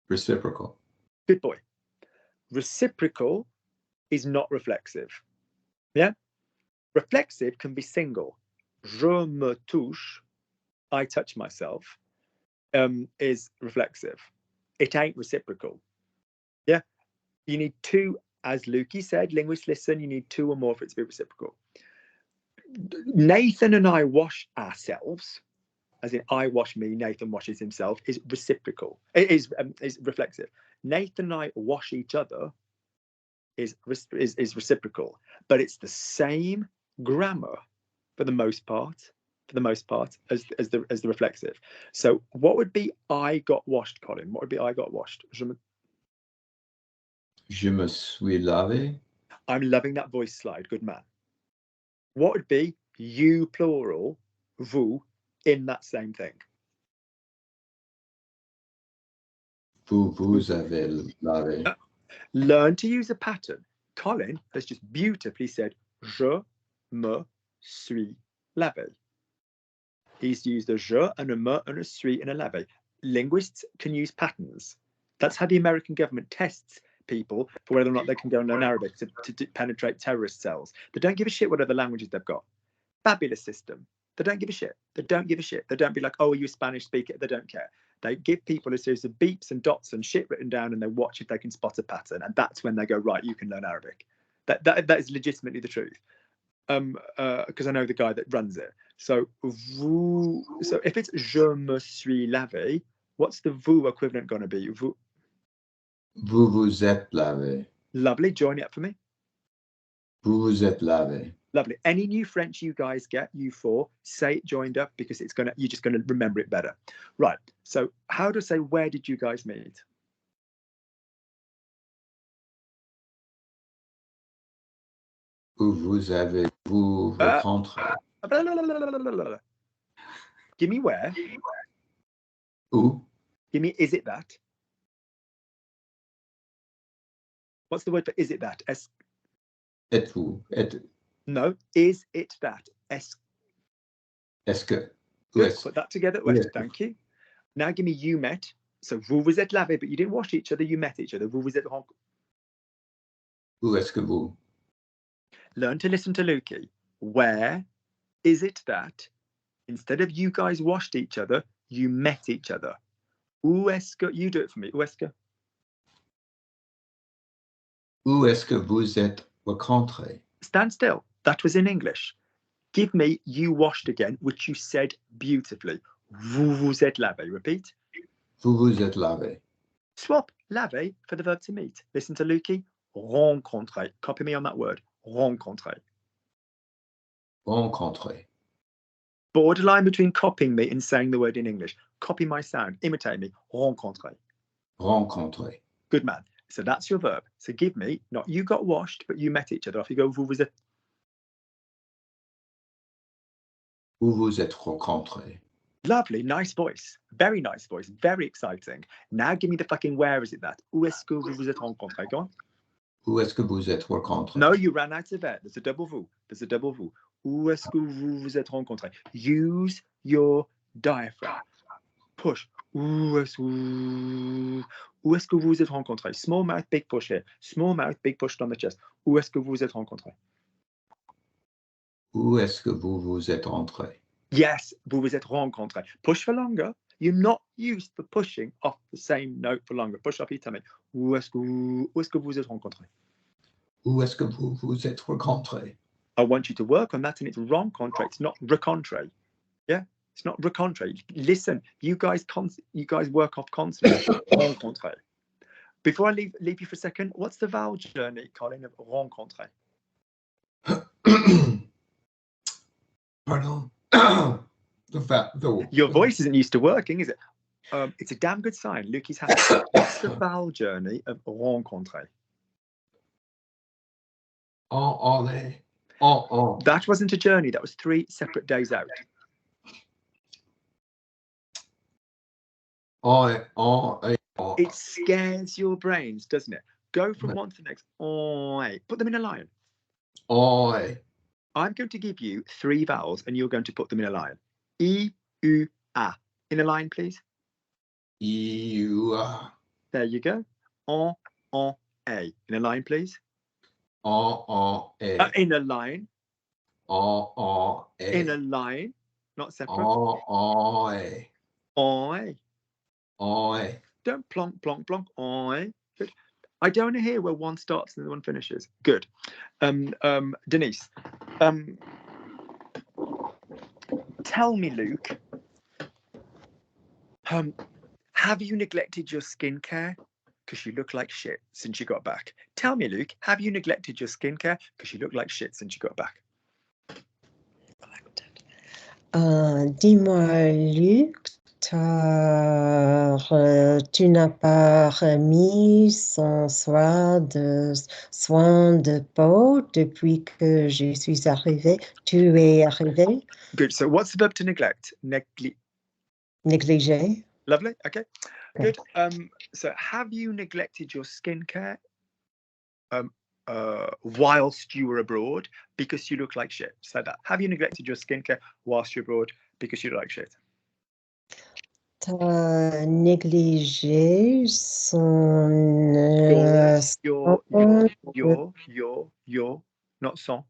Reciprocal. Good boy. Reciprocal is not reflexive. Yeah? Reflexive can be single. Je me touche, I touch myself, is reflexive. It ain't reciprocal. Yeah? You need two, as Lukey said, linguists listen, you need two or more for it to be reciprocal. Nathan and I wash ourselves, as in I wash me, Nathan washes himself, is reciprocal. It is reflexive. Nathan and I wash each other is reciprocal, but it's the same grammar for the most part, as the reflexive. So what would be I got washed, Colin? What would be I got washed? Je me suis lavé. I'm loving that voice slide. Good man. What would be you plural, vous, in that same thing? Vous avez lavé. Learn to use a pattern. Colin has just beautifully said, je me suis lavé. He's used a je and a me and a suis and a lavé. Linguists can use patterns. That's how the American government tests people for whether or not they can go and learn Arabic to penetrate terrorist cells. They don't give a shit what other languages they've got. Fabulous system. They don't give a shit. They don't give a shit. They don't be like, oh, are you a Spanish speaker? They don't care. They give people a series of beeps and dots and shit written down and they watch if they can spot a pattern. And that's when they go, right, you can learn Arabic. That is legitimately the truth. Because I know the guy that runs it. So if it's je me suis lavé, what's the vous equivalent going to be? Vous vous êtes lavé. Lovely. Join it up for me. Vous vous êtes lavé. Lovely. Any new French you guys get, you four, say it joined up because you're just gonna remember it better. Right. So how to say where did you guys meet? Vous avez vous rencontré. Give me where. Où? Give me is it that? What's the word for is it that? Êtes-vous? No, is it that? Est-ce que? Good. Put that together. Well, Yes. thank you. Now give me you met. So vous vous êtes lavé, but you didn't wash each other, you met each other. Vous vous êtes rencontrés. Où est-ce que vous? Learn to listen to Lukey. Where is it that instead of you guys washed each other, you met each other? Où est-ce que, you do it for me. Où est-ce que? Où est-ce que vous êtes rencontrés? Stand still. That was in English. Give me you washed again, which you said beautifully. Vous vous êtes lavé. Repeat. Vous vous êtes lavé. Swap lavé for the verb to meet. Listen to Lukey. Rencontrer. Copy me on that word. Rencontrer. Rencontrés. Borderline between copying me and saying the word in English. Copy my sound. Imitate me. Rencontrer. Rencontrés. Good man. So that's your verb. So give me, not you got washed, but you met each other. Off you go. Vous vous êtes. Où vous êtes rencontrés? Lovely, nice voice. Very nice voice. Very exciting. Now give me the fucking where is it that? Où est-ce que vous vous êtes rencontrés? Go on. Où est-ce que vous êtes rencontrés? No, you ran out of it. There's a double vous. There's a double vous. Où est-ce que vous vous êtes rencontrés? Use your diaphragm. Push. Où est-ce que vous vous êtes rencontrés? Small mouth, big push here. Small mouth, big push on the chest. Où est-ce que vous vous êtes rencontrés? Où est-ce que vous vous êtes rentrés? Yes, vous vous êtes rencontrés. Push for longer. You're not used for pushing off the same note for longer. Push off your tummy. Où est-ce que vous vous êtes rencontrés? Où est-ce que vous vous êtes rencontrés? I want you to work on that, and it's rencontre. It's not rencontre. Yeah, it's not rencontre. Listen, you guys work off consonants. Rencontre. Before I leave you for a second, what's the vowel journey, Colin, of rencontre? Pardon? Your voice isn't used to working, is it? It's a damn good sign. Luke is happy. What's the vowel journey of rencontre? That wasn't a journey. That was 3 separate days out. It scares your brains, doesn't it? Go from one to the next. Put them in a line. I'm going to give you 3 vowels, and you're going to put them in a line. I, U, A. In a line, please. I, U, A. There you go. A. In a line, please. A. In a line. A. In a line, not separate. I. Don't plonk, plonk, plonk. Good. I don't want to hear where one starts and the one finishes. Good. Denise, tell me, Luke, have you neglected your skincare? Because you look like shit since you got back. Tell me, Luke, have you neglected your skincare? Because you look like shit since you got back. Dis-moi, Luc, tu n'as pas remis son soin de peau depuis que je suis arrivée. Tu es arrivée? Good. So what's the verb to neglect? Négligé. Lovely. Okay. Good. So have you neglected your skincare whilst you were abroad because you look like shit? Say that. Have you neglected your skincare whilst you're abroad because you look like shit? T'as négligé son... Your, not son.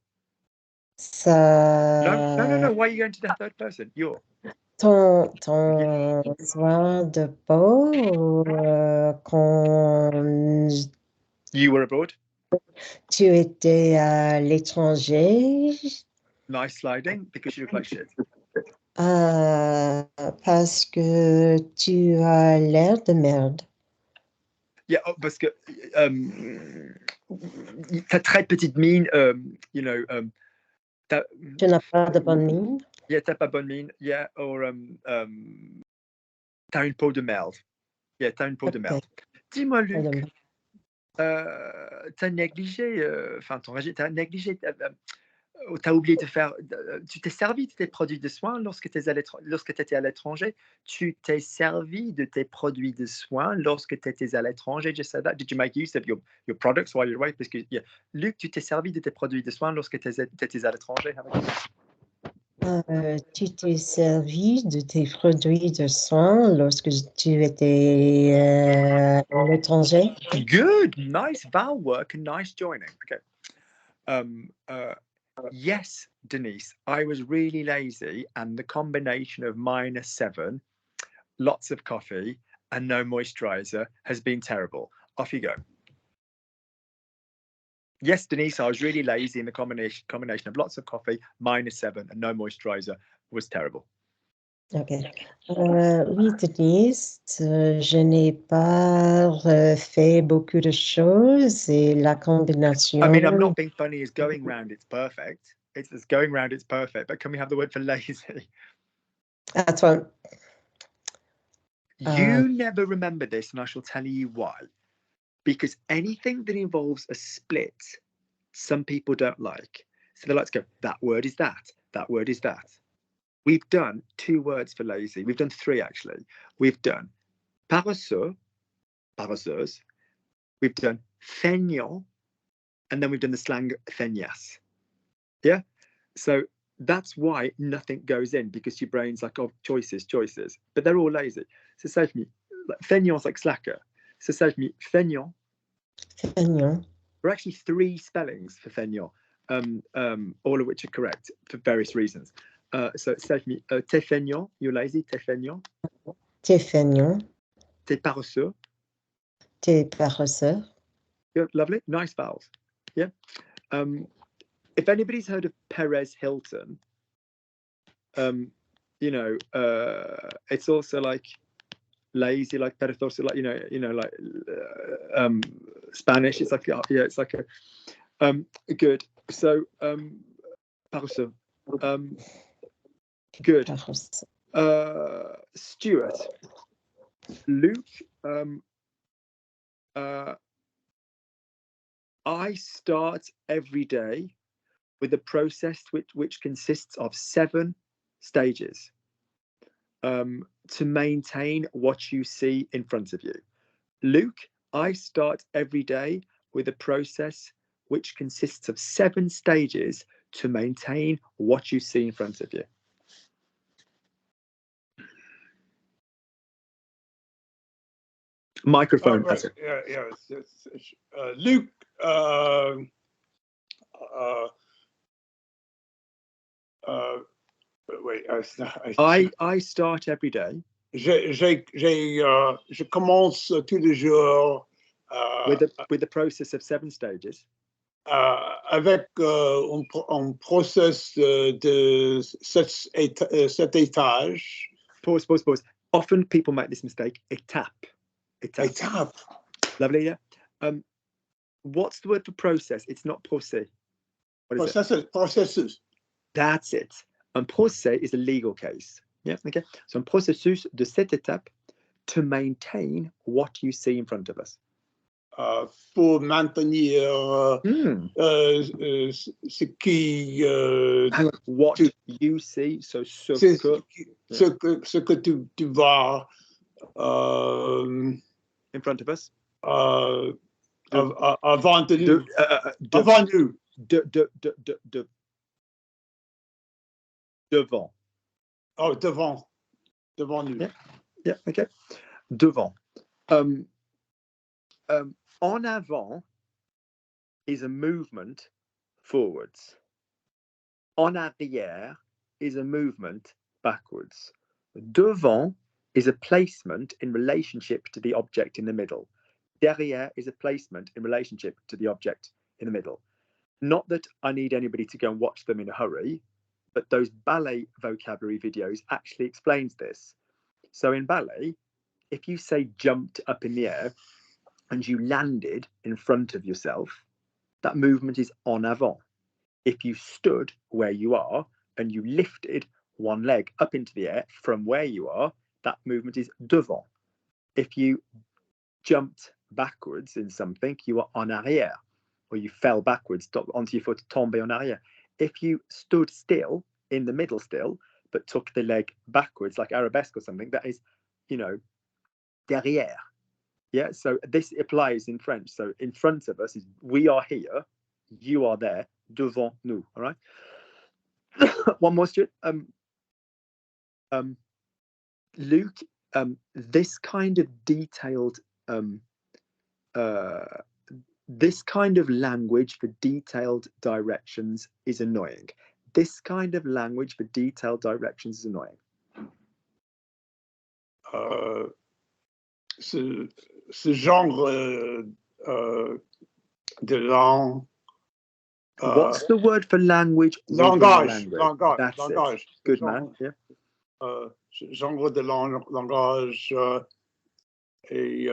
Ça... No. Why are you going to the third person? Your. Ton soin de peau quand You were abroad. tu étais à l'étranger. Nice sliding because you look like shit. Parce que tu as l'air de merde. Yeah, parce que t'as très petite mine, Tu n'as pas de bonne mine. Yeah, t'as pas bonne mine. Yeah, or t'as une peau de merde. Yeah, t'as une peau de merde. Dis-moi, Luc, t'as négligé, t'as négligé, t'as oublié de faire, tu t'es servi de tes produits de soins lorsque tu étais à l'étranger. Tu t'es servi de tes produits de soins lorsque tu étais à l'étranger. Just said that. Did you make use of your products while you're away? Parce que, yeah. Luc, tu t'es servi de tes produits de soins lorsque tu étais à l'étranger. Tu t'es servi de tes produits de soins lorsque tu étais à l'étranger. Good, nice vowel work and nice joining. Okay. Yes, Denise, I was really lazy, and the combination of -7, lots of coffee, and no moisturizer has been terrible. Off you go. Yes, Denise, I was really lazy, and the combination of lots of coffee, -7, and no moisturizer was terrible. Okay. Oui, Denise, je n'ai pas fait beaucoup de choses et la combinaison... I mean, I'm not being funny. It's going round, it's perfect. It's going round, it's perfect. But can we have the word for lazy? Attends. You never remember this, and I shall tell you why. Because anything that involves a split, some people don't like. So they like to go, that word is that, that word is that. We've done 2 words for lazy. We've done 3 actually. We've done paresseux, paresseuse. We've done feignant, and then we've done the slang feignasse. Yeah. So that's why nothing goes in, because your brain's like, oh, choices, but they're all lazy. So say to me, like, feignant's like slacker. So say to me, feignant. Feignant. There are actually 3 spellings for feignant, all of which are correct for various reasons. So say to me, t'es feignant, you're lazy, t'es feignant. T'es feignant. T'es paresseux. T'es paresseux. Yeah, lovely, nice vowels. Yeah. If anybody's heard of Perez Hilton, you know, it's also like lazy, like perezoso, like like Spanish. It's like, yeah, it's like a good. So paresseux. Good. Paresseux. Stuart, Luke, I start every day with a process which consists of 7 stages to maintain what you see in front of you. Luke, I start every day with a process which consists of 7 stages to maintain what you see in front of you. Microphone. Right. Luc, wait, I start every day. Je commence tous les jours with the process of 7 stages. Avec un process de 7 étages. Pause. Often people make this mistake. Étape. Lovely, yeah. What's the word for process? It's not procès. What is it? Processus. That's it. Un procès is a legal case. Yeah, okay. So un processus de 7 étapes to maintain what you see in front of us. Pour maintenir ce qui... what you see, so ce que tu vois in front of us. Avant nous. Avant nous. Devant. Oh, devant nous. Yeah, okay. Devant. En avant is a movement forwards. En arrière is a movement backwards. Devant is a placement in relationship to the object in the middle. Derrière is a placement in relationship to the object in the middle. Not that I need anybody to go and watch them in a hurry, but those ballet vocabulary videos actually explains this. So in ballet, if you say jumped up in the air and you landed in front of yourself, that movement is en avant. If you stood where you are and you lifted one leg up into the air from where you are, that movement is devant. If you jumped backwards in something, you are en arrière, or you fell backwards onto your foot, tombé en arrière. If you stood still, in the middle still, but took the leg backwards, like arabesque or something, that is, derrière. Yeah, so this applies in French. So in front of us is we are here, you are there, devant nous. All right. One more, Stuart. Luke, this kind of detailed, this kind of language for detailed directions is annoying. This kind of language for detailed directions is annoying. Ce genre de langue. What's the word for language? Langage. That's langage. It. Good man. Yeah. Genre de langage et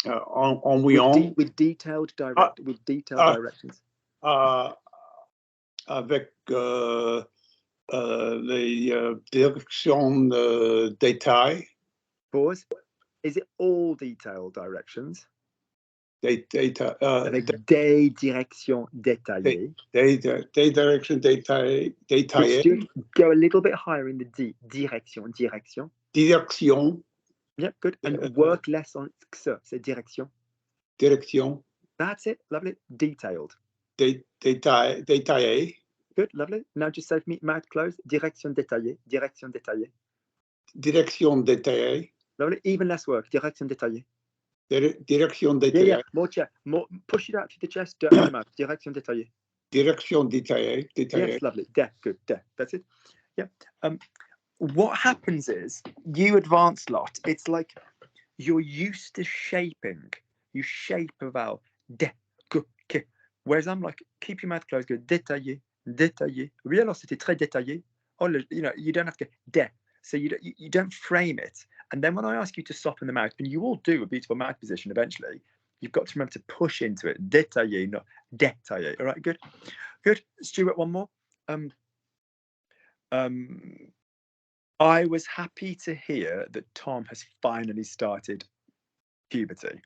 ennuyant. With detailed directions. Avec les directions de détail. Pause. Is it all detailed directions? Avec des directions détaillées. Des directions détaillées. But Stuart, go a little bit higher in the D. Direction, direction. Direction. Yeah, good. And work less on ça. C'est direction. Direction. That's it. Lovely. Detailed. Détaillé. Good. Lovely. Now just say for me, mouth closed. Direction détaillée. Direction détaillée. Direction détaillée. Lovely. Even less work. Direction détaillée. Direction Yeah, détaillée. yeah. More chest. More. Push it out to the chest. Don't the mouth. Direction détaillée. Direction détaillée. Yes, lovely. De. Good. De. That's it. Yeah. What happens is you advance lot. It's like you're used to shaping. You shape a vowel. De. Go. Ke. Whereas I'm like, keep your mouth closed. Go détaillé. Détaillé. Oui, alors c'était très détaillé. Oh, you know, you don't have to de. So you don't frame it. And then when I ask you to soften the mouth, and you will do a beautiful mouth position eventually, you've got to remember to push into it. Détaillé, not détaillé. All right, good. Good. Stuart, one more. I was happy to hear that Tom has finally started puberty.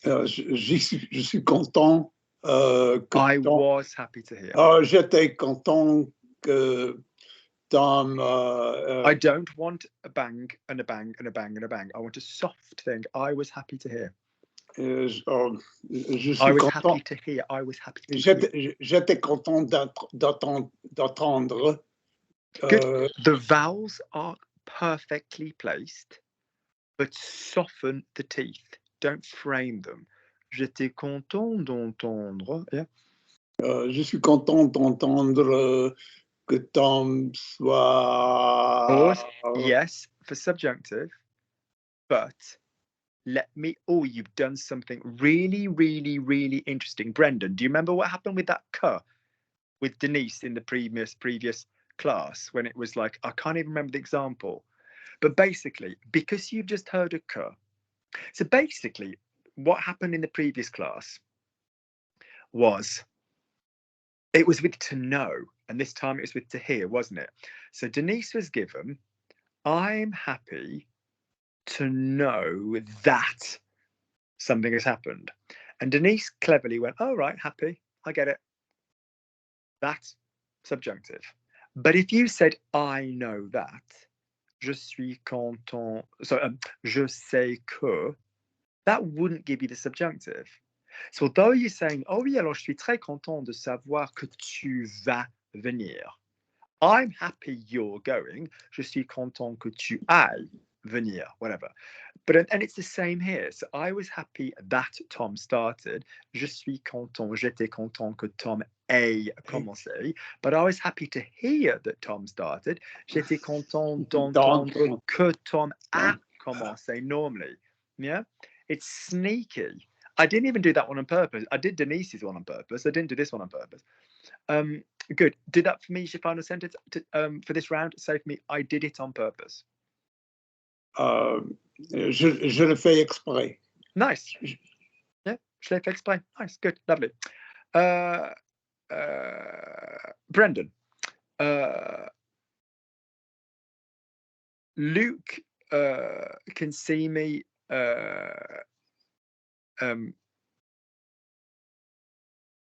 Je suis content. I was happy to hear. J'étais content que Tom. I don't want a bang and a bang and a bang and a bang. I want a soft thing. I was happy to hear. Je suis I was content. happy to hear. I was happy to hear. J'étais content d'entendre. Good. The vowels are perfectly placed, but soften the teeth. Don't frame them. J'étais content d'entendre. Yeah. Je suis content d'entendre que Tom soit. Pause. Yes, for subjunctive, but let me. Oh, you've done something really, really, really interesting. Brendan, do you remember what happened with that "k" with Denise in the previous class when it was like, I can't even remember the example, but basically, because you've just heard a "k," so basically, what happened in the previous class was it was with to know, and this time it was with to hear, wasn't it? So Denise was given, I'm happy to know that something has happened. And Denise cleverly went, oh, right, happy, I get it. That's subjunctive. But if you said, I know that, je suis content, so je sais que, that wouldn't give you the subjunctive. So although you're saying, oh oui, alors je suis très content de savoir que tu vas venir. I'm happy you're going. Je suis content que tu ailles venir, whatever. But and it's the same here. So I was happy that Tom started. Je suis content, j'étais content que Tom ait commencé. But I was happy to hear that Tom started. J'étais content d'entendre que Tom a commencé normally. Yeah, it's sneaky. I didn't even do that one on purpose. I did Denise's one on purpose. I didn't do this one on purpose. Good. Do that for me, your final sentence for this round. Say for me, I did it on purpose. Je le fais exprès. Nice. Yeah, je l'ai fait exprès. Nice. Good. Lovely. Brendan. Luke can see me.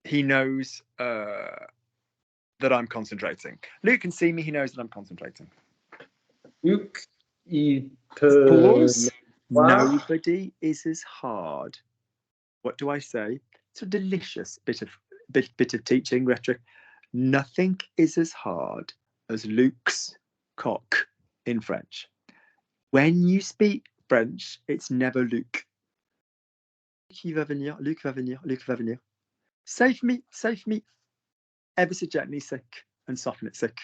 He knows that I'm concentrating. Luke can see me. He knows that I'm concentrating. Luke, il peut. Pause. Nobody is as hard. What do I say? It's a delicious bit of teaching rhetoric. Nothing is as hard as Luke's cock in French. When you speak French, it's never Luke. Qui va venir? Luke va venir. Luke va venir. Say for me. Ever so gently, sick, and soften it, sick.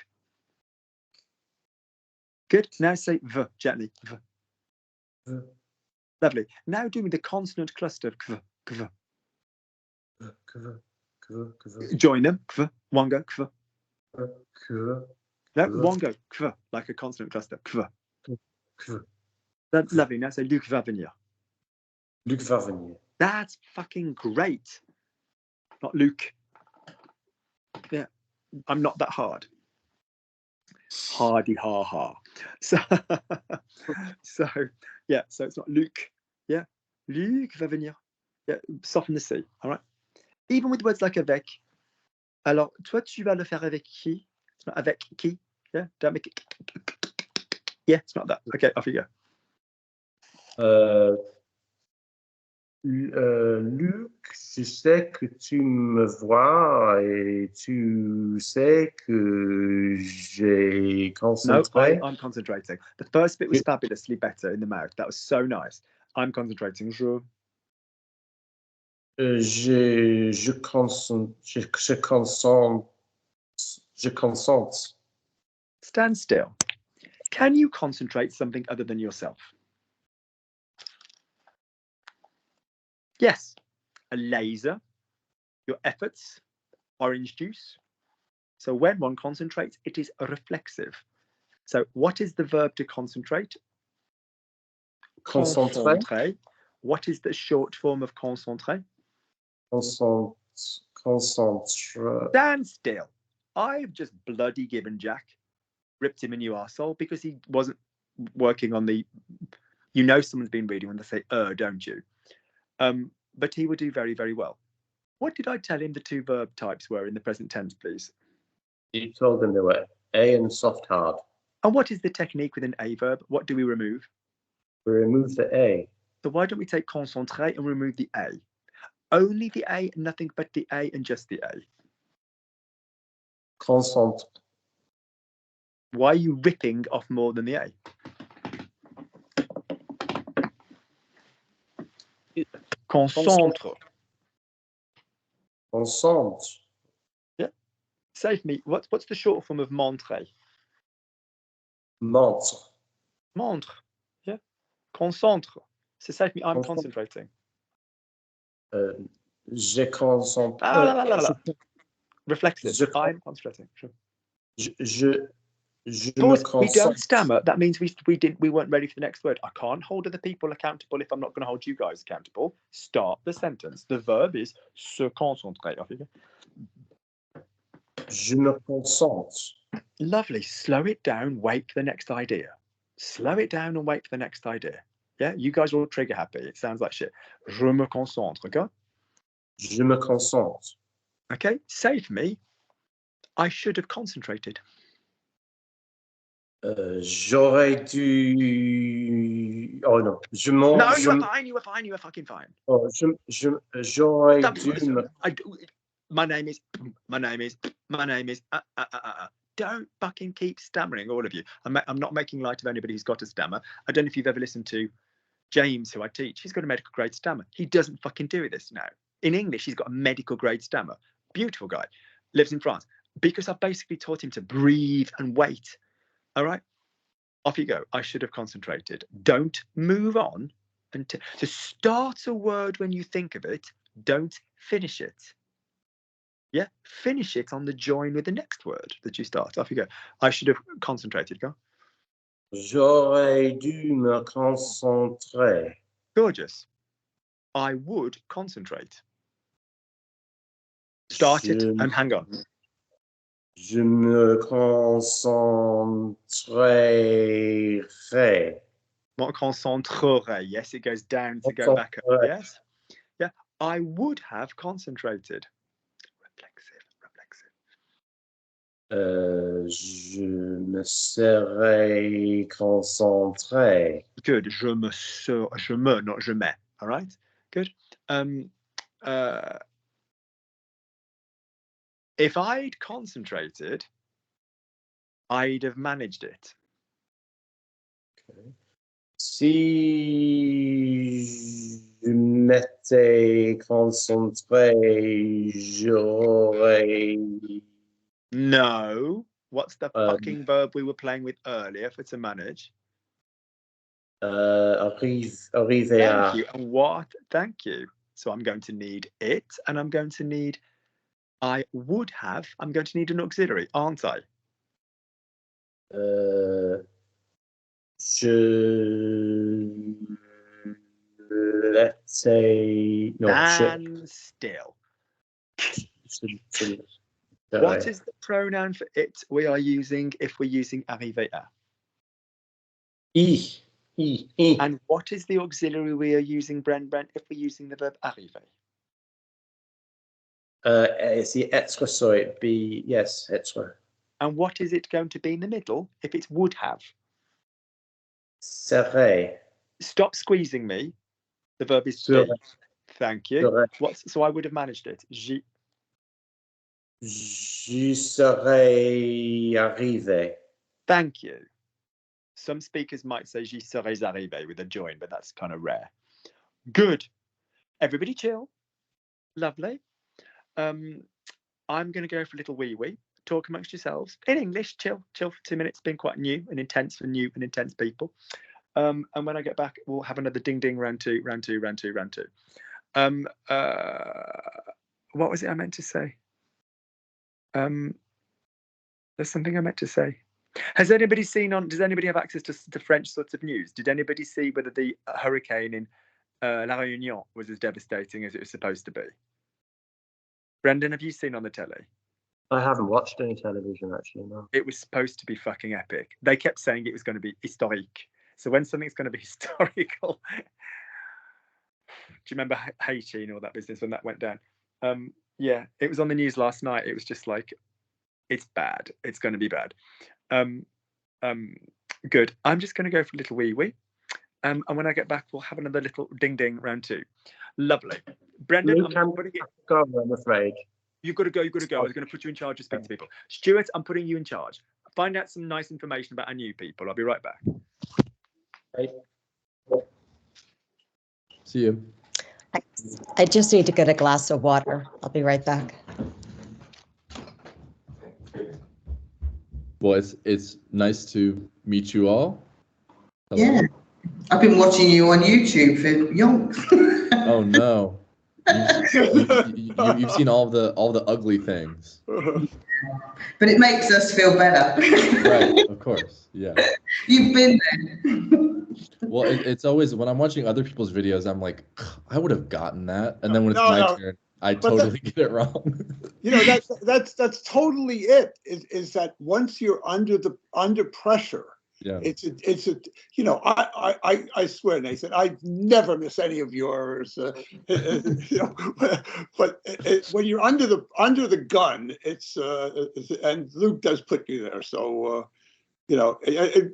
Good. Now say v gently. V. V. Lovely. Now do me the consonant cluster of kv. Kv. Kv. Kv. Kv. Join them. Kv. One go. Kv. Kv. No, one go. Kv. Like a consonant cluster. Kv. Kv. That's lovely. Now say Luc va venir. Luc va venir. That's fucking great. Not Luke. Yeah, I'm not that hard. Hardy ha ha. So, so yeah, so it's not Luc. Yeah, Luc va venir. Yeah, soften the C. All right. Even with words like avec. Alors, toi, tu vas le faire avec qui? It's not avec qui. Yeah, don't make it. Yeah, it's not that. Okay, off you go. Luc, je sais que tu me vois et tu sais que j'ai No, concentré. I'm concentrating. The first bit was fabulously better in the mouth. That was so nice. I'm concentrating. Je concentre. Stand still. Can you concentrate something other than yourself? Yes. A laser, your efforts, orange juice. So when one concentrates, it is reflexive. So what is the verb to concentrate? Concentré. What is the short form of concentré? Concentre. Stand still. I've just bloody given Jack, ripped him a new arsehole because he wasn't working on the, you know, someone's been reading when they say, don't you? But he would do very, very well. What did I tell him the two verb types were in the present tense, please? You told them they were A and soft hard. And what is the technique with an A verb? What do we remove? We remove the A. So why don't we take concentré and remove the A? Only the A, nothing but the A, and just the A. Concentre. Why are you ripping off more than the A? Concentre. Concentre. Yeah. Save me. What's the short form of montre? Montre. Montre. Yeah. Concentre. So save me. I'm concentrating. Je concentre. Reflexive. I'm concentrating. Sure. Je Of course, me we don't concentre. stammer. That means we weren't ready for the next word. I can't hold other people accountable if I'm not going to hold you guys accountable. Start the sentence. The verb is se concentrer. Off you go. Je me concentre. Lovely. Slow it down. Wait for the next idea. Slow it down and wait for the next idea. Yeah, you guys are all trigger happy. It sounds like shit. Je me concentre. Okay. Je me concentre. Okay. Save me. I should have concentrated. J'aurais dû. Oh non, je m'en. No, you were fine. You were fine. You were fucking fine. Oh, j'aurais dû. My name is. Don't fucking keep stammering, all of you. I'm not making light of anybody who's got a stammer. I don't know if you've ever listened to James, who I teach. He's got a medical grade stammer. He doesn't fucking do this now. In English, he's got a medical grade stammer. Beautiful guy. Lives in France. Because I've basically taught him to breathe and wait. All right, off you go. I should have concentrated. Don't move on until to start a word when you think of it. Don't finish it. Yeah, finish it on the join with the next word that you start. Off you go. I should have concentrated. Go. J'aurais dû me concentrer. Gorgeous. I would concentrate. Start it and hang on. Je me concentrerai. Not concentrerai. Yes, it goes down to go back up. Yes. Yeah. I would have concentrated. Reflexive. Je me serais concentré. Good. Je me, not je me. All right. Good. If I'd concentrated, I'd have managed it. Okay. Si je m'étais concentré, j'aurais. No. What's the fucking verb we were playing with earlier for to manage? Arriver à. Thank you. And what? Thank you. So I'm going to need it, and I'm going to need. I would have. I'm going to need an auxiliary, aren't I? Let's say no. Stand still. What is the pronoun for it we are using if we're using arriver à? I. And what is the auxiliary we are using, Bren, if we're using the verb arriver? It's the être, so it'd be, yes, être. And what is it going to be in the middle if it's would have? Serait. Stop squeezing me. The verb is Serait. be. Thank you. Serait. So I would have managed it. J'y serais arrivé. Thank you. Some speakers might say j'y serais arrivé with a join, but that's kind of rare. Good. Everybody chill. Lovely. I'm going to go for a little wee. Talk amongst yourselves in English. Chill for 2 minutes. It's been quite new and intense for new and intense people. And when I get back, we'll have another ding round two. What was it I meant to say? There's something I meant to say. Does anybody have access to French sorts of news? Did anybody see whether the hurricane in La Réunion was as devastating as it was supposed to be? Brendan, have you seen on the telly? I haven't watched any television, actually, no. It was supposed to be fucking epic. They kept saying it was going to be historique. So when something's going to be historical, do you remember Haiti and all that business when that went down? Yeah, it was on the news last night. It was just like, it's bad. It's going to be bad. Good. I'm just going to go for a little wee. And when I get back, we'll have another little ding round two. Lovely. Brendan, I'm putting it. Go, I'm afraid. You've got to go. I was going to put you in charge of speaking to people. Stuart, I'm putting you in charge. Find out some nice information about our new people. I'll be right back. Okay. See you. I just need to get a glass of water. I'll be right back. Well, it's nice to meet you all. Hello. Yeah, I've been watching you on YouTube for yonks. Oh no. You've seen all the ugly things. But it makes us feel better. Right, of course. Yeah. You've been there. Well, it's always when I'm watching other people's videos, I'm like, I would have gotten that, and then when it's my turn, I totally get it wrong. You know, that's totally it. Is that once you're under pressure, Yeah. it's a you know, I swear, Nathan, I never miss any of yours. You know, but when you're under the gun, it's and Luke does put you there, so. You know,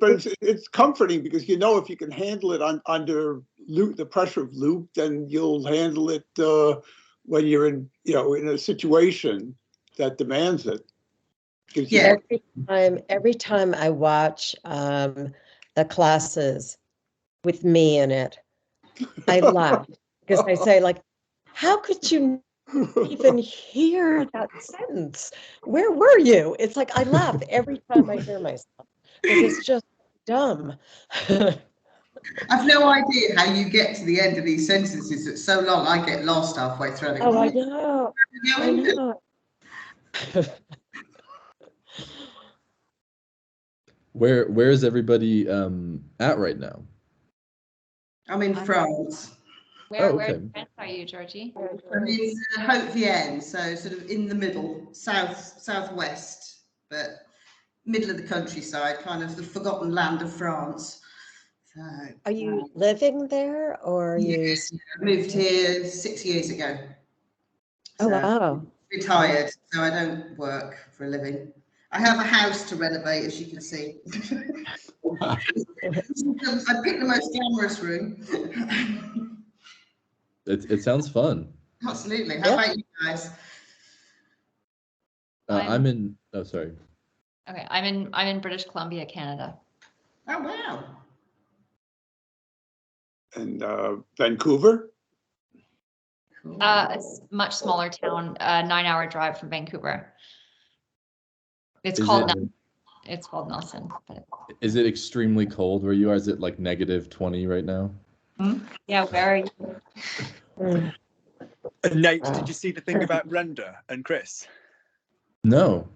but it's comforting because you know if you can handle it under the pressure of Luke, then you'll handle it when you're in a situation that demands it. Yeah. Every time I watch the classes with me in it, I laugh because I say, like, how could you even hear that sentence? Where were you? It's like I laugh every time I hear myself. Because it's just dumb. I've no idea how you get to the end of these sentences. It's so long, I get lost halfway through. Oh, I know. I know. Where is everybody at right now? I'm in France. Where okay. in France are you, Georgie? I'm in Haute-Vienne, so sort of in the middle, southwest, but middle of the countryside, kind of the forgotten land of France. So, Are you living there or are you? I moved here 6 years ago. Oh, So, wow. Retired, so I don't work for a living. I have a house to renovate, as you can see. I picked the most glamorous room. It sounds fun. Absolutely. How about you guys? I'm in. Oh, sorry. Okay, I'm in British Columbia, Canada. Oh wow. And Vancouver. A much smaller town, 9-hour drive from Vancouver. It's called Nelson. But... Is it extremely cold where you are? Is it like -20 right now? Yeah, where are you? Nate, did you see the thing about Brenda and Chris? No.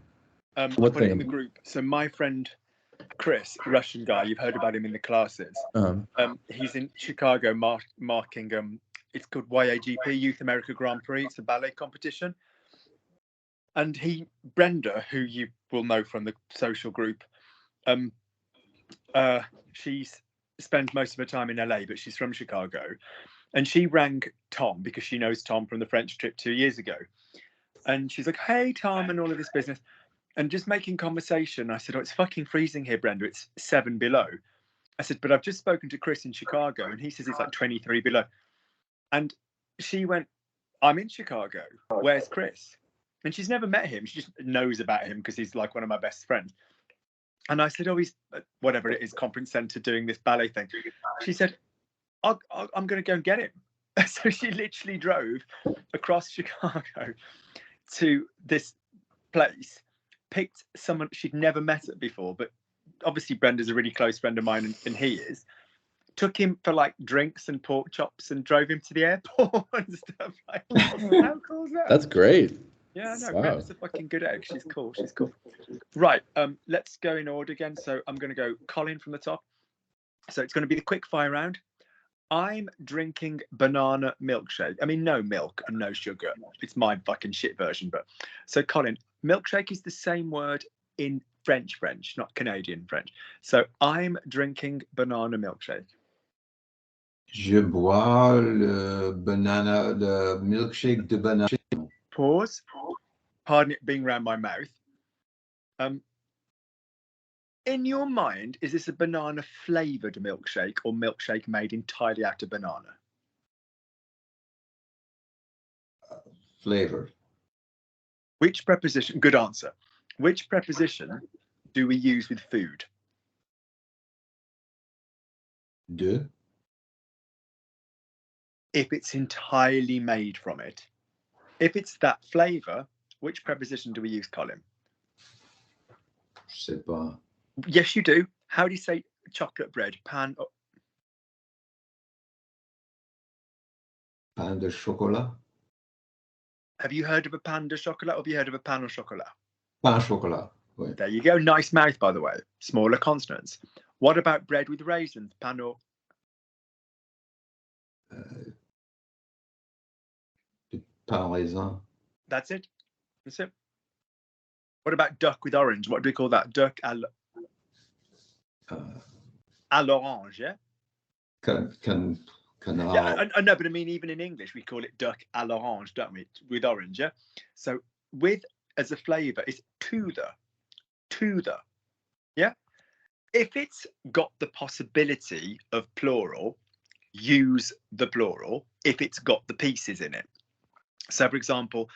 I put it in the group. So my friend Chris, Russian guy, you've heard about him in the classes. He's in Chicago marking it's called YAGP, Youth America Grand Prix. It's a ballet competition. And Brenda, who you will know from the social group, she spends most of her time in LA, but she's from Chicago. And she rang Tom because she knows Tom from the French trip 2 years ago. And she's like, hey, Tom, and all of this business. And just making conversation, I said, oh, it's fucking freezing here, Brenda. It's 7 below. I said, but I've just spoken to Chris in Chicago, and he says it's like 23 below. And she went, I'm in Chicago. Where's Chris? And she's never met him. She just knows about him because he's like one of my best friends. And I said, oh, he's whatever it is, conference center doing this ballet thing. She said, I'm going to go and get him. So she literally drove across Chicago to this place, picked someone she'd never met before, but obviously Brenda's a really close friend of mine, and he is. Took him for like drinks and pork chops and drove him to the airport and stuff like that. How cool is that? That's great. Yeah, no, Wow. Brenda's a fucking good egg. She's cool. She's cool. Right. Let's go in order again. So I'm going to go Colin from the top. So it's going to be the quick fire round. I'm drinking banana milkshake. I mean, no milk and no sugar. It's my fucking shit version. But so, Colin, milkshake is the same word in French, not Canadian French. So I'm drinking banana milkshake. Je bois le milkshake de banane. Pause. Pardon it being around my mouth. In your mind, is this a banana flavored milkshake or milkshake made entirely out of banana? Flavor. Which preposition? Good answer. Which preposition do we use with food? De. If it's entirely made from it. If it's that flavor, which preposition do we use, Colin? Je sais pas. Yes, you do. How do you say chocolate bread? Pain de chocolat. Have you heard of a pain de chocolat or have you heard of a pain au chocolat? Pain au chocolat. Oui. There you go. Nice mouth, by the way. Smaller consonants. What about bread with raisins? Pain au... Pain raisin. That's it. That's it. What about duck with orange? What do we call that? Duck à l'orange, yeah? Canard. Yeah, I know, but I mean, even in English, we call it duck à l'orange, don't we? With orange, yeah? So with as a flavour is to the, yeah? If it's got the possibility of plural, use the plural if it's got the pieces in it. So, for example,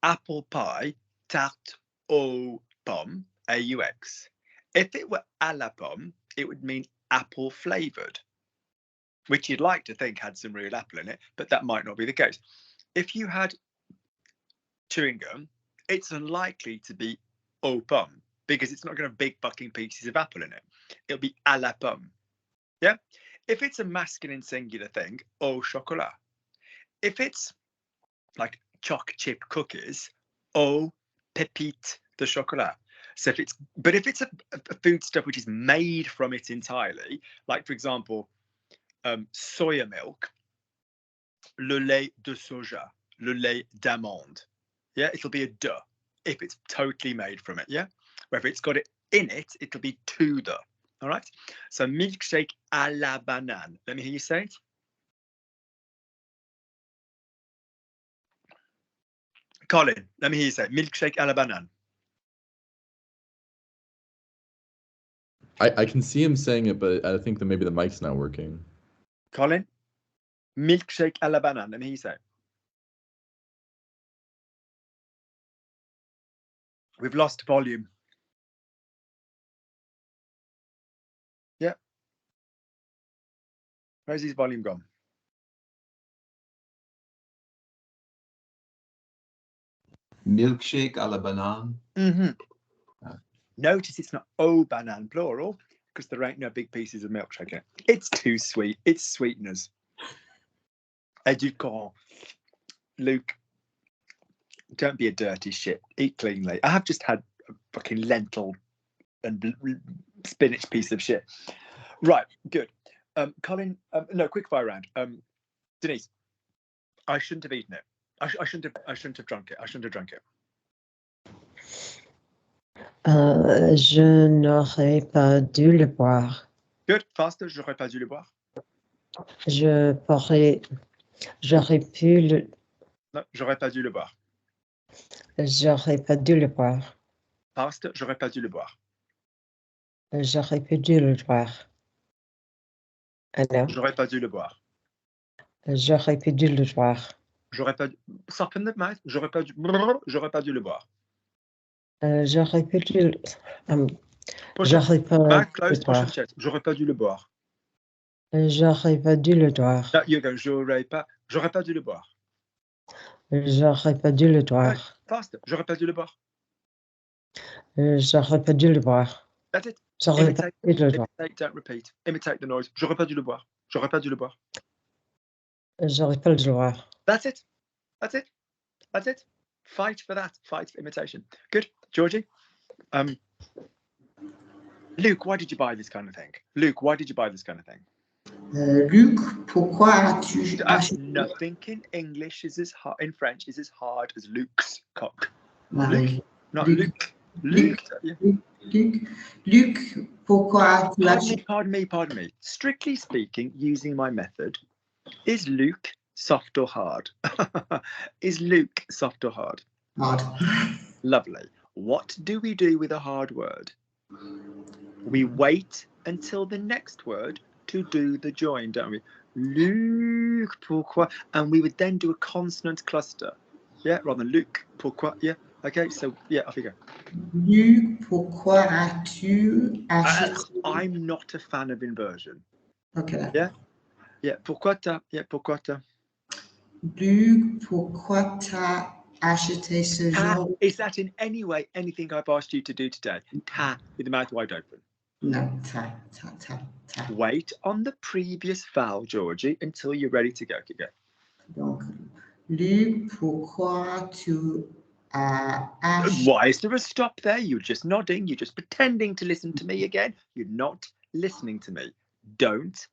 apple pie, tarte aux pommes, AUX. If it were à la pomme, it would mean apple flavoured, which you'd like to think had some real apple in it, but that might not be the case. If you had chewing gum, it's unlikely to be aux pommes because it's not going to have big fucking pieces of apple in it. It'll be à la pomme. Yeah? If it's a masculine singular thing, au chocolat. If it's like choc chip cookies, au pépite de chocolat. So if it's a food stuff which is made from it entirely, like for example, soya milk, le lait de soja, le lait d'amande. Yeah, it'll be a de if it's totally made from it. Yeah, whether it's got it in it, it'll be to the. All right. So milkshake à la banane. Let me hear you say it. Colin, let me hear you say it. Milkshake à la banane. I can see him saying it, but I think that maybe the mic's not working. Colin, milkshake à la banane. Let me hear you say it. We've lost volume. Yeah. Where's his volume gone? Milkshake à la banane. Mm-hmm. Notice it's not au banane plural because there ain't no big pieces of milkshake in it. It's too sweet. It's sweeteners. Edulcorant. Luke, don't be a dirty shit. Eat cleanly. I have just had a fucking lentil and spinach piece of shit. Right, good. Colin, no, quick fire round. Denise, I shouldn't have eaten it. I shouldn't have drunk it. I shouldn't have drunk it. Je n'aurais pas dû le boire. Good. Faster. J'aurais pas dû le boire. J'aurais pu le, No, j'aurais pas dû le boire. j'aurais pas dû le boire. Past. J'aurais pas dû le boire. J'aurais pu dû le boire. Alors, J'aurais pas dû le boire. j'aurais pu dû le boire. J'aurais pas dû. Soften the mouth. J'aurais pas dû. J'aurais pas dû le boire. J'aurais pu dû le, Push up. j'aurais pas Mouth dû closed. le Push up boire. chest. J'aurais pas dû le boire. J'aurais pas dû le boire. No, you go. J'aurais pas dû le boire. J'aurais pas dû le Right. boire. Faster. J'aurais pas dû le boire. J'aurais pas dû le boire. That's it. J'aurais pas Imitate. dû le boire. Imitate. Don't repeat. Imitate the noise. J'aurais pas dû le boire. J'aurais pas dû le boire. J'aurais pas le boire. That's it. That's it. That's it. Fight for that. Fight for imitation. Good. Georgie. Luke, why did you buy this kind of thing? Luke, why did you buy this kind of thing? Luc, pourquoi as-tu acheté? Nothing in English is as hard, in French is as hard as Luke's cock. Marie. Not Luke. Luke. Yeah. Luc, pourquoi as-tu acheté? Pardon me. Strictly speaking, using my method, is Luke soft or hard? Is Luke soft or hard? Hard. Lovely. What do we do with a hard word? We wait until the next word to do the join, don't we? Luc, pourquoi? And we would then do a consonant cluster. Yeah, rather than Luc, pourquoi? Yeah. Okay, so yeah, off you go. Luc, pourquoi as-tu acheté? I'm not a fan of inversion. Okay. Yeah, pourquoi t'as? Yeah, pourquoi t'as? Luc, pourquoi t'as acheté ce genre? Is that in any way anything I've asked you to do today? Ta, with the mouth wide open. No, ta. Wait on the previous vowel, Georgie, until you're ready to go. Keep going. Donc, Luc, pourquoi tu as acheté? Why is there a stop there? You're just nodding. You're just pretending to listen to me again. You're not listening to me. Don't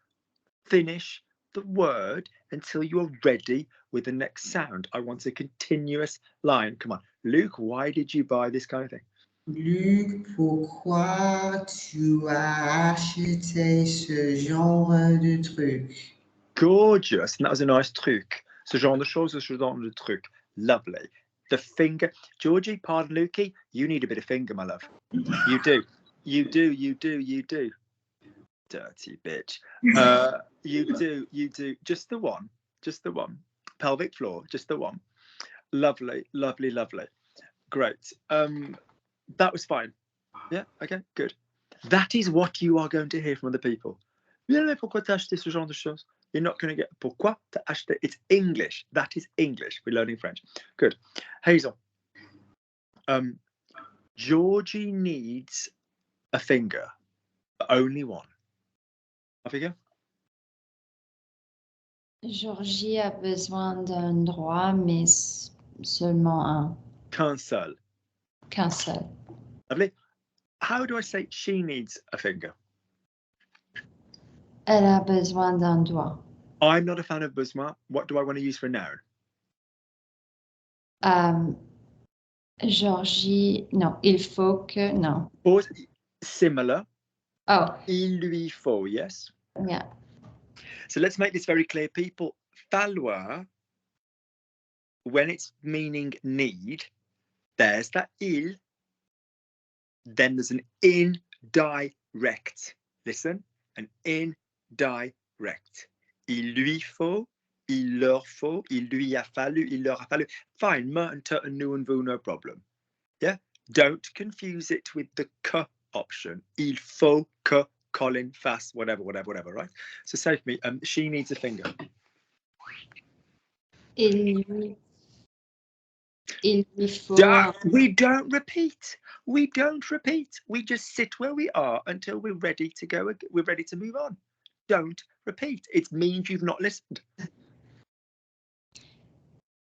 finish the word until you're ready with the next sound. I want a continuous line. Come on. Luke, why did you buy this kind of thing? Luc, pourquoi tu as acheté ce genre de truc? Gorgeous. And that was a nice truc. Ce genre de choses, ce genre de truc. Lovely. The finger. Georgie, pardon, Lukey, you need a bit of finger, my love. You do. You do. Dirty bitch. You do. Just the one. Pelvic floor, just the one. Lovely. Great. That was fine. Yeah, okay, good. That is what you are going to hear from other people. Pourquoi t'as acheté ce genre de choses? You're not going to get pourquoi t'as acheté. It's English. That is English. We're learning French. Good. Hazel. Georgie needs a finger, but only one. Off you go. Georgie a besoin d'un droit, mais seulement un. Qu'un seul. Qu'un seul. Lovely. How do I say she needs a finger? Elle a besoin d'un doigt. I'm not a fan of besoin. What do I want to use for a noun? Georgie, non, il faut que, non. Or similar. Oh, Il lui faut, yes? yeah. So let's make this very clear, people. Falloir, when it's meaning need, there's that il, then there's an indirect. Listen, an indirect. Il lui faut, il leur faut, il lui a fallu, il leur a fallu. Fine, me and te and nous and vous, no problem. Yeah, don't confuse it with the que option. Il faut que Colin fasse, whatever, right? So say for me, she needs a finger. Il lui faut. We don't repeat. We just sit where we are until we're ready to go. We're ready to move on. Don't repeat. It means you've not listened.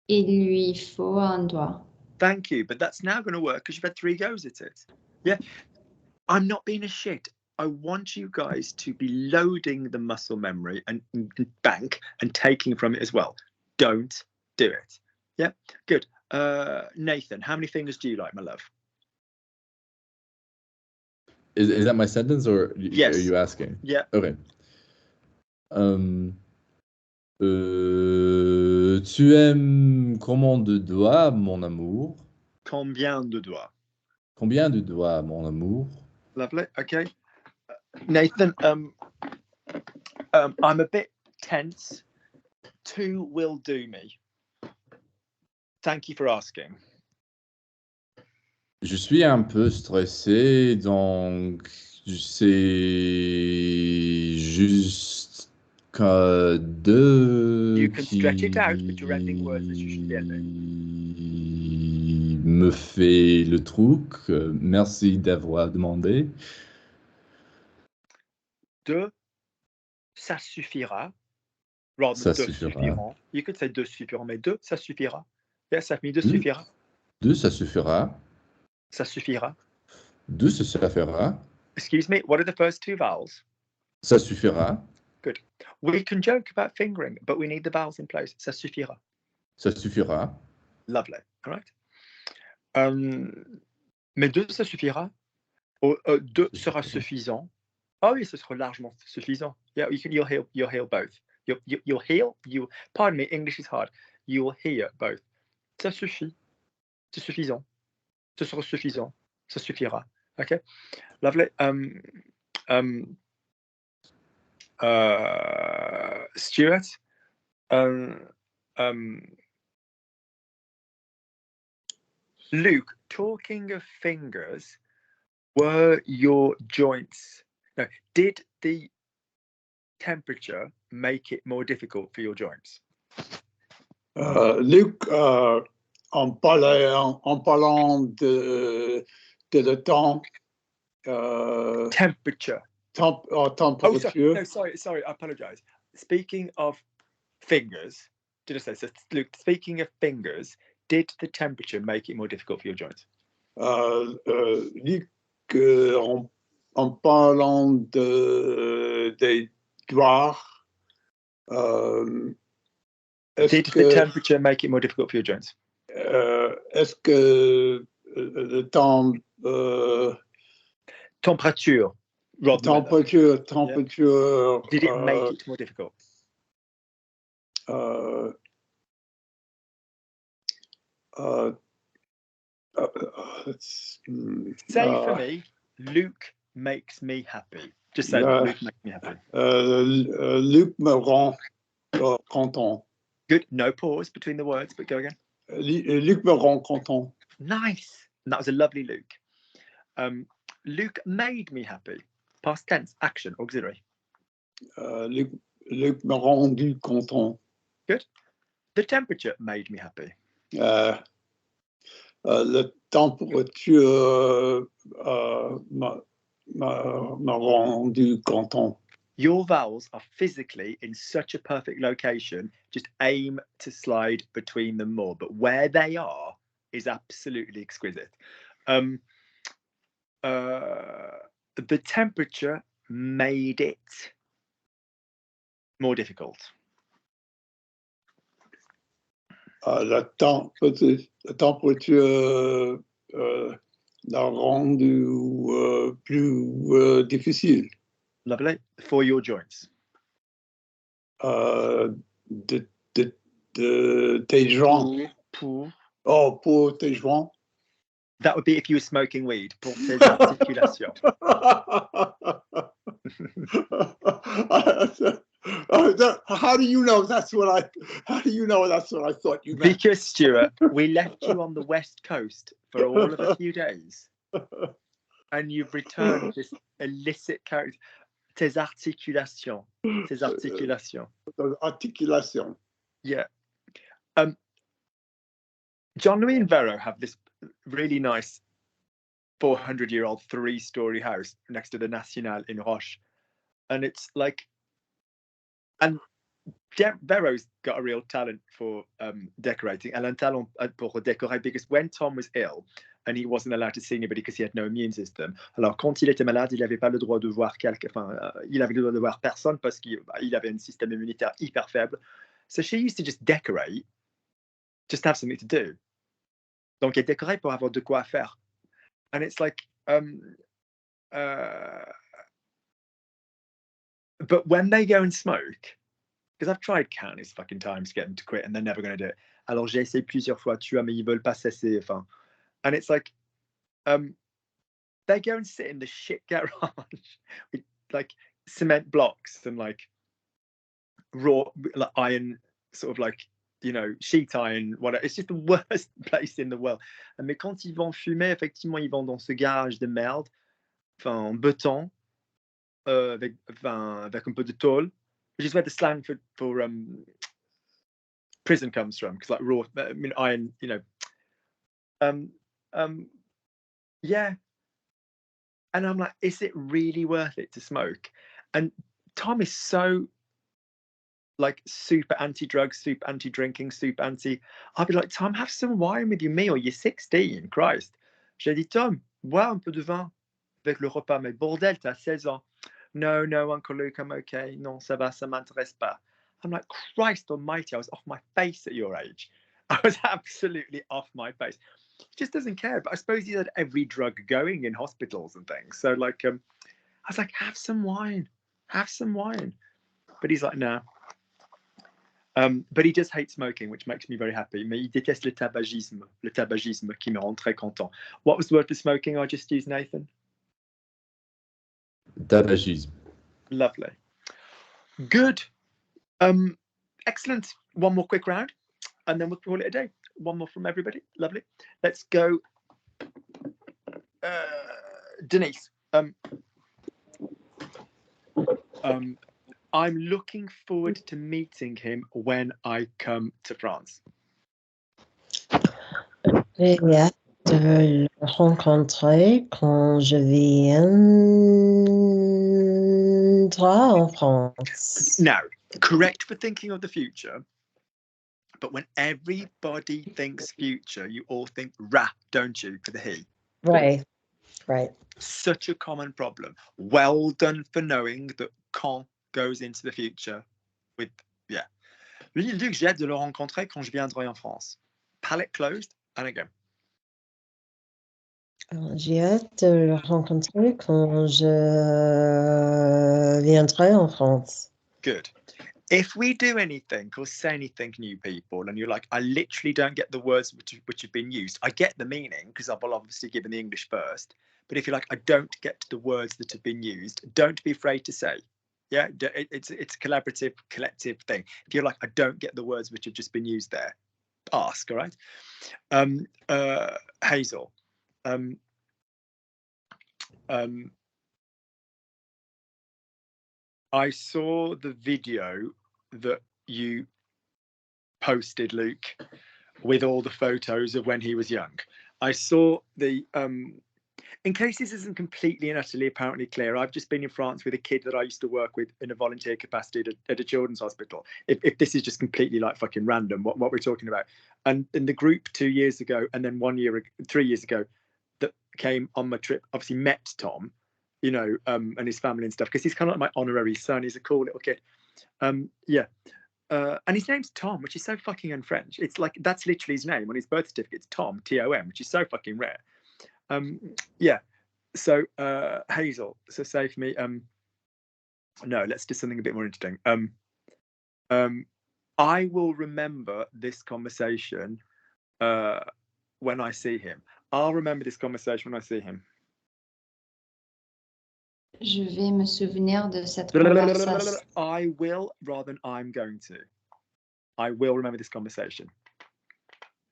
Il lui faut un doigt. Thank you, but that's now going to work because you've had 3 goes at it. Yeah, I'm not being a shit. I want you guys to be loading the muscle memory and bank and taking from it as well. Don't do it. Yeah, good. Nathan, how many fingers do you like, my love? Is that my sentence or Yes. are you asking? Yeah. Okay. Tu aimes combien de doigts, mon amour? Combien de doigts? Combien de doigts, mon amour? Lovely. Okay. Nathan, I'm a bit tense. 2 will do me. Thank you for asking. Je suis un peu stressé, donc c'est juste que 2 You can stretch it out, but you're ending words as you should be ending. me fait le truc. Merci d'avoir demandé. 2, ça suffira. Rather Ça than 2 suffira. suffiront. You could say 2 suffiront, mais 2, ça suffira. Yes, that means 2 Deux. suffira. 2, ça suffira. Ça suffira. 2, ça suffira. Excuse me, what are the first 2 vowels? Ça suffira. Good. We can joke about fingering, but we need the vowels in place. Ça suffira. Ça suffira. Lovely. All right. Mais 2, ça suffira. 2 sera suffisant. Oh oui, ce sera largement suffisant. Yeah, you'll hear both. Pardon me, English is hard. You'll hear both. Ça suffit. C'est suffisant. Ce sera suffisant. Ça suffira. Okay. Lovely. Stuart. Luke, talking of fingers, were your joints? No, did the temperature make it more difficult for your joints? Luc, en parlant de le temps, Temperature. température. Sorry, I apologize. Speaking of fingers, did I say so? Luke, speaking of fingers, did the temperature make it more difficult for your joints? Luc, en parlant des doigts, Did the temperature make it more difficult for your joints? Est-ce que le temps, Temperature. temperature. Did it make it more difficult? Say for me, Luke makes me happy. Just say Luke makes me happy. Luc me rend content. Good. No pause between the words, but go again. Luc me rend content. Nice. And that was a lovely Luke. Luke made me happy. Past tense, action, auxiliary. Luc me rendu content. Good. The temperature made me happy. La température m'a rendu content. Your vowels are physically in such a perfect location. Just aim to slide between them more. But where they are is absolutely exquisite. The temperature made it more difficult. La température l'a rendu plus difficile. Lovely. For your joints. De tes joints. Pour tes joints. That would be if you were smoking weed. Pour tes articulations. How do you know that's what I thought you meant? Because, Stuart, we left you on the West Coast for all of a few days. And you've returned this illicit character. Tes articulations. Tes articulations. Articulation. Yeah. John Louis and Vero have this really nice 400-year-old 3-story house next to the National in Roche. And it's like, and Vero's got a real talent for decorating. Elle a un talent pour décorer, because when Tom was ill and he wasn't allowed to see anybody because he had no immune system, alors quand il était malade, il n'avait pas le droit de voir il avait le droit de voir personne parce qu'il avait un système immunitaire hyper faible. So she used to just decorate, just to have something to do. Donc elle décorait pour avoir de quoi faire. And it's like, but when they go and smoke, because I've tried countless fucking times to get them to quit and they're never going to do it. Alors j'ai essayé plusieurs fois, tu vois, mais ils veulent pas cesser. Enfin, and it's like, they go and sit in the shit garage with like cement blocks and like raw like, iron, sort of like, you know, sheet iron, whatever. It's just the worst place in the world. Mais quand ils vont fumer, effectivement, ils vont dans ce garage de merde, enfin, en béton, avec un peu de tôle, which is where the slang for prison comes from, because like raw, I mean, iron, you know. Yeah. And I'm like, is it really worth it to smoke? And Tom is so like super anti-drugs, super anti-drinking, super anti. I'd be like, Tom, have some wine with you, me, or you're 16, Christ. J'ai dit, Tom, bois un peu de vin avec le repas, mais bordel, t'as 16 ans. No, Uncle Luke, I'm okay. Non, ça va, ça m'intéresse pas. I'm like, Christ almighty, I was off my face at your age. I was absolutely off my face. He just doesn't care. But I suppose he's had every drug going in hospitals and things. So like, I was like, have some wine. But he's like, no. But he does hate smoking, which makes me very happy. Mais il déteste le tabagisme qui me rend très content. What was the word for smoking I just used, Nathan? Tabagisme. Lovely. Good. Excellent. One more quick round, and then we'll call it a day. One more from everybody. Lovely. Let's go. Denise. I'm looking forward to meeting him when I come to France. J'ai hâte de le rencontrer quand je viendrai en France. Now, correct for thinking of the future, but when everybody thinks future, you all think rap, don't you, for the he? Right. Such a common problem. Well done for knowing that quand goes into the future with, yeah. Lui, il dit que j'ai hâte de le rencontrer quand je viendrai en France. Palette closed, and again. J'ai hâte de le rencontrer quand je viendrai en France. Good. If we do anything or say anything, new people, and you're like, I literally don't get the words which have been used. I get the meaning because I've obviously given the English first. But if you're like, I don't get the words that have been used, don't be afraid to say. Yeah, it's a collaborative, collective thing. If you're like, I don't get the words which have just been used there, ask. All right. Hazel. I saw the video that you posted, Luke, with all the photos of when he was young. I saw the, in case this isn't completely and utterly apparently clear, I've just been in France with a kid that I used to work with in a volunteer capacity at a children's hospital. If this is just completely like fucking random, what we're talking about. And in the group 2 years ago, and then 3 years ago, that came on my trip, obviously met Tom, you know, and his family and stuff, because he's kind of like my honorary son. He's a cool little kid. Yeah. And his name's Tom, which is so fucking un-French. It's like, that's literally his name on his birth certificate. It's Tom, T-O-M, which is so fucking rare. Yeah. So Hazel, so say for me, no, let's do something a bit more interesting. I will remember this conversation when I see him. I'll remember this conversation when I see him. Je vais me souvenir de cette conversation. I will, rather than I'm going to. I will remember this conversation.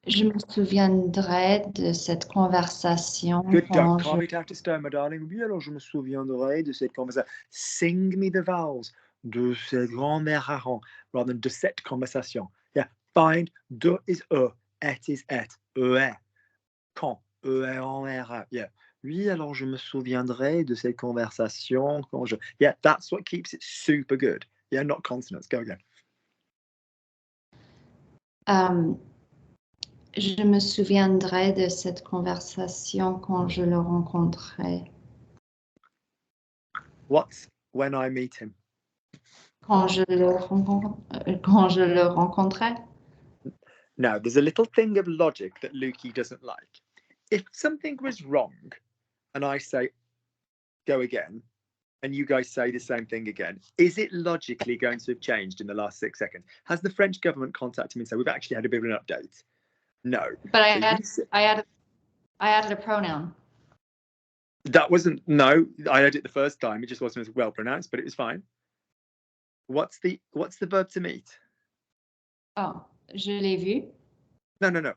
Je me souviendrai de cette conversation. Good, don't carve it out of stone, my darling. Oui, alors je me souviendrai de cette conversation. Sing me the vowels. De cette grand-mère Haran, rather than de cette conversation. Yeah, find de is et is et, quand, E-R-R, yeah. Oui, alors je me souviendrai de cette conversation quand je. Yeah, that's what keeps it super good. Yeah, not consonants. Go again. Je me souviendrai de cette conversation quand je le rencontrerai. What's when I meet him? Quand je le rencontrerai. Now, there's a little thing of logic that Lukey doesn't like. If something was wrong, and I say, go again, and you guys say the same thing again, is it logically going to have changed in the last 6 seconds? Has the French government contacted me and said, we've actually had a bit of an update? No. But So I added a pronoun. that wasn't, no, I heard it the first time. It just wasn't as well pronounced, but it was fine. What's the verb to meet? Oh, je l'ai vu. No.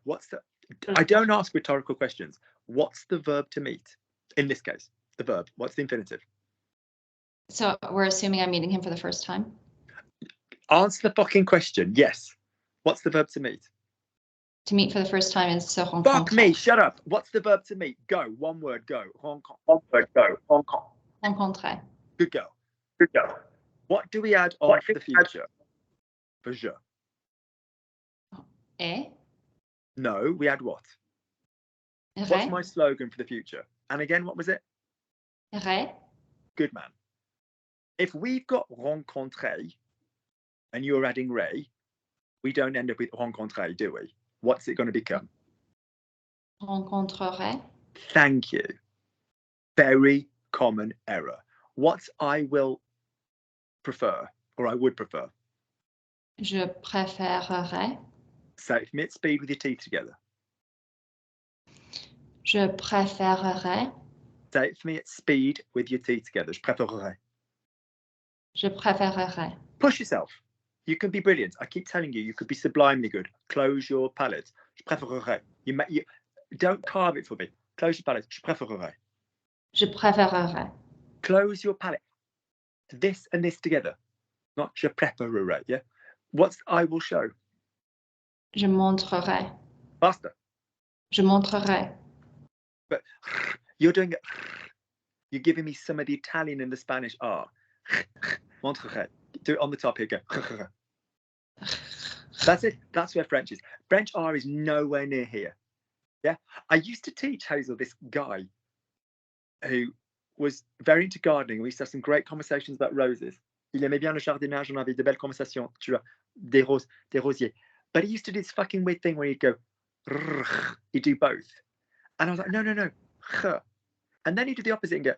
I don't ask rhetorical questions. What's the verb to meet? In this case, the verb. What's the infinitive? So we're assuming I'm meeting him for the first time. Answer the fucking question. Yes. What's the verb to meet? To meet for the first time is se rencontrer. Fuck me, shut up. What's the verb to meet? Go. One word, go. One word, go. Rencontrer. Good girl. Good girl. What do we add on for the future? For je. Et. No, we add what? What's my slogan for the future? And again, what was it? Re. Good man. If we've got rencontrer and you're adding re, we don't end up with rencontrer, do we? What's it going to become? Rencontrerai. Thank you. Very common error. What I will prefer, or I would prefer. Je préférerais. Say it for me at speed with your teeth together. Je préférerais. Say it for me at speed with your teeth together. Je préférerais. Je préférerais. Push yourself. You can be brilliant. I keep telling you, you could be sublimely good. Close your palate. Je préférerais. You don't carve it for me. Close your palate. Je préférerais. Je préférerais. Close your palate. This and this together. Not je préférerais, yeah? What's I will show? Je montrerai. Faster. Je montrerai. But you're doing it. You're giving me some of the Italian and the Spanish R. Montrerai. Do it on the top here. Go. That's it. That's where French is. French R is nowhere near here. Yeah. I used to teach Hazel, this guy who was very into gardening. We used to have some great conversations about roses. Il aimait bien le jardinage. On avait de belles conversations. Tu vois, des rosiers. But he used to do this fucking weird thing where he'd go, he'd do both. And I was like, no. And then he'd do the opposite and go,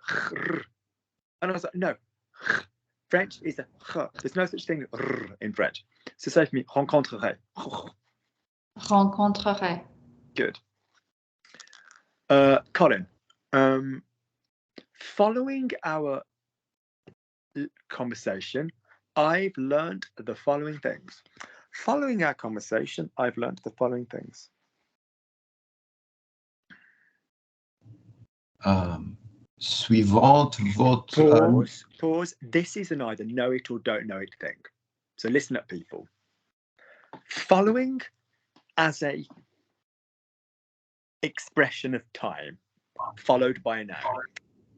and I was like, no. French is a there's no such thing as in French. So say for me, rencontrerai. Rencontrerai. Good. Colin, following our conversation, I've learned the following things. Following our conversation, I've learned the following things. Suivante votre... Pause. This is an either know it or don't know it thing. So listen up, people. Following as a expression of time, followed by a noun.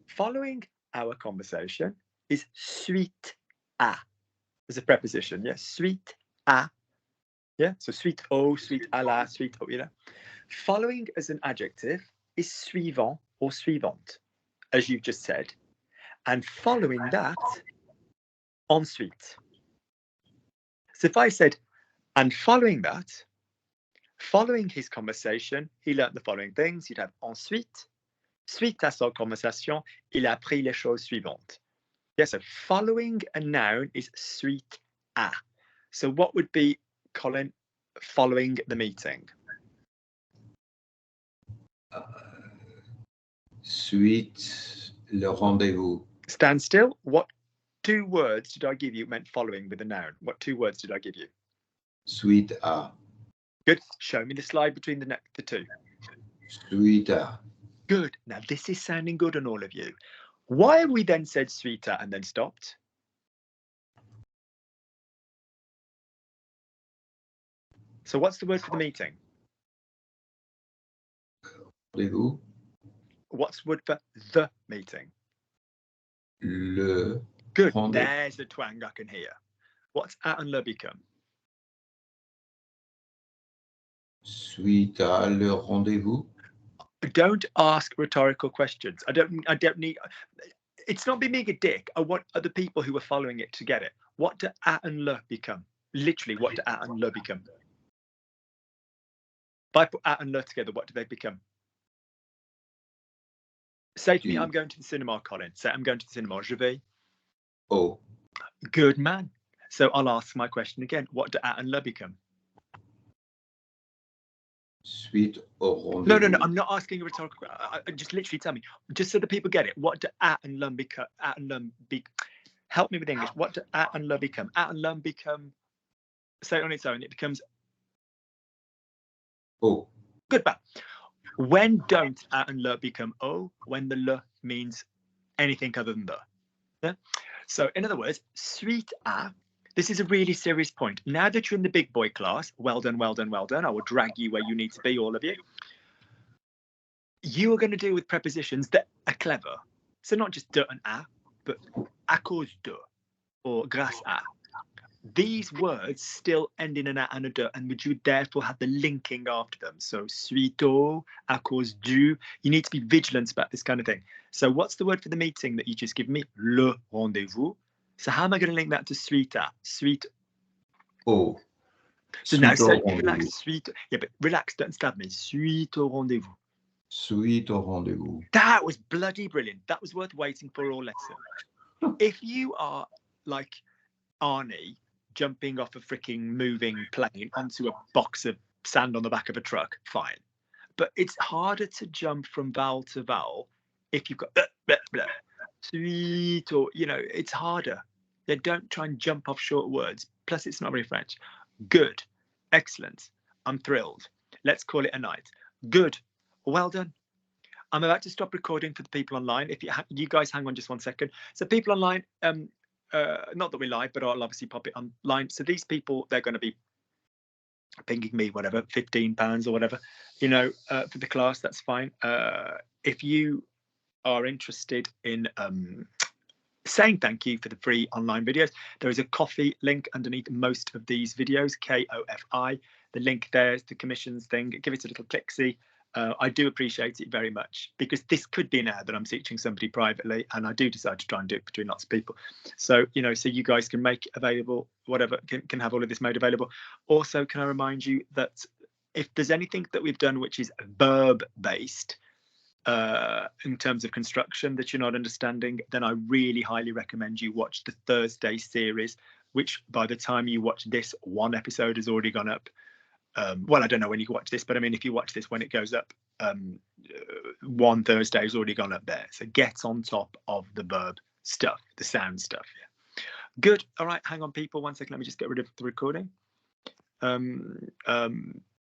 Following our conversation is suite à. As a preposition, yes. Suite à. Yeah, so suite au, suite à la, suite au, you know. Following as an adjective is suivant or suivante, as you've just said. And following that, ensuite. So if I said, and following that, following his conversation, he learned the following things. You'd have ensuite, suite à sa conversation, il a appris les choses suivantes. Yeah, so following a noun is suite à. So what would be, Colin, following the meeting? Suite le rendez-vous. Stand still. What 2 words did I give you meant following with a noun? What 2 words did I give you? Suite à. Good. Show me the slide between the two. Suite à. Good. Now this is sounding good on all of you. Why have we then said suite à and then stopped? So what's the word for the meeting? Rendez-vous. What's the word for the meeting? Le. Good. Rendez-vous. There's the twang I can hear. What's à and le become? Suite à le rendez-vous. Don't ask rhetorical questions. I don't need. It's not being a dick. I want other people who are following it to get it. What do à and le become? Literally, what do à and le become? If I put à and le together, what do they become? Say to me, Tu- I'm going to the cinema, Colin. Say, I'm going to the cinema. Je vais. Au. Good man. So I'll ask my question again. What do at and le become? Suite au No, rendezvous. I'm not asking a rhetorical. Just literally tell me, just so the people get it. What do at and lum become? At and lum be. Help me with English. What do at and lum become? At and lum become. Say it on its own. It becomes. Au. Good man. When don't at and le become o? When the le means anything other than the. Yeah. So in other words, suite à. This is a really serious point. Now that you're in the big boy class, well done, well done, well done. I will drag you where you need to be, all of you. You are going to deal with prepositions that are clever. So not just de and à, but à cause de or grâce à. These words still end in an à and a de, and would you therefore have the linking after them? So suite au, à cause du. You need to be vigilant about this kind of thing. So what's the word for the meeting that you just give me? Le rendezvous. So how am I going to link that to suite à? Suite. Au. So now Suite au say rendezvous. relax, suite. Yeah, but relax, don't stab me. Suite au rendezvous. Suite au rendezvous. That was bloody brilliant. That was worth waiting for all lesson. If you are like Arnie jumping off a freaking moving plane onto a box of sand on the back of a truck, fine. But it's harder to jump from vowel to vowel if you've got sweet or, you know, it's harder. They don't try and jump off short words. Plus, it's not very French. Good. Excellent. I'm thrilled. Let's call it a night. Good. Well done. I'm about to stop recording for the people online. If you guys hang on just 1 second. So people online, not that we're live, but I'll obviously pop it online. So these people, they're going to be pinging me, whatever, £15 or whatever, you know, for the class. That's fine. If you are interested in saying thank you for the free online videos, there is a Ko-fi link underneath most of these videos, K-O-F-I. The link there is the commissions thing. Give it a little click-see. I do appreciate it very much, because this could be an hour that I'm teaching somebody privately, and I do decide to try and do it between lots of people. So, you know, so you guys can make available whatever, can have all of this made available. Also, can I remind you that if there's anything that we've done which is verb based in terms of construction that you're not understanding, then I really highly recommend you watch the Thursday series, which by the time you watch this, one episode has already gone up. Well, I don't know when you watch this, but I mean, if you watch this when it goes up, one Thursday has already gone up there. So get on top of the verb stuff, the sound stuff. Yeah. Good. All right. Hang on, people. 1 second. Let me just get rid of the recording.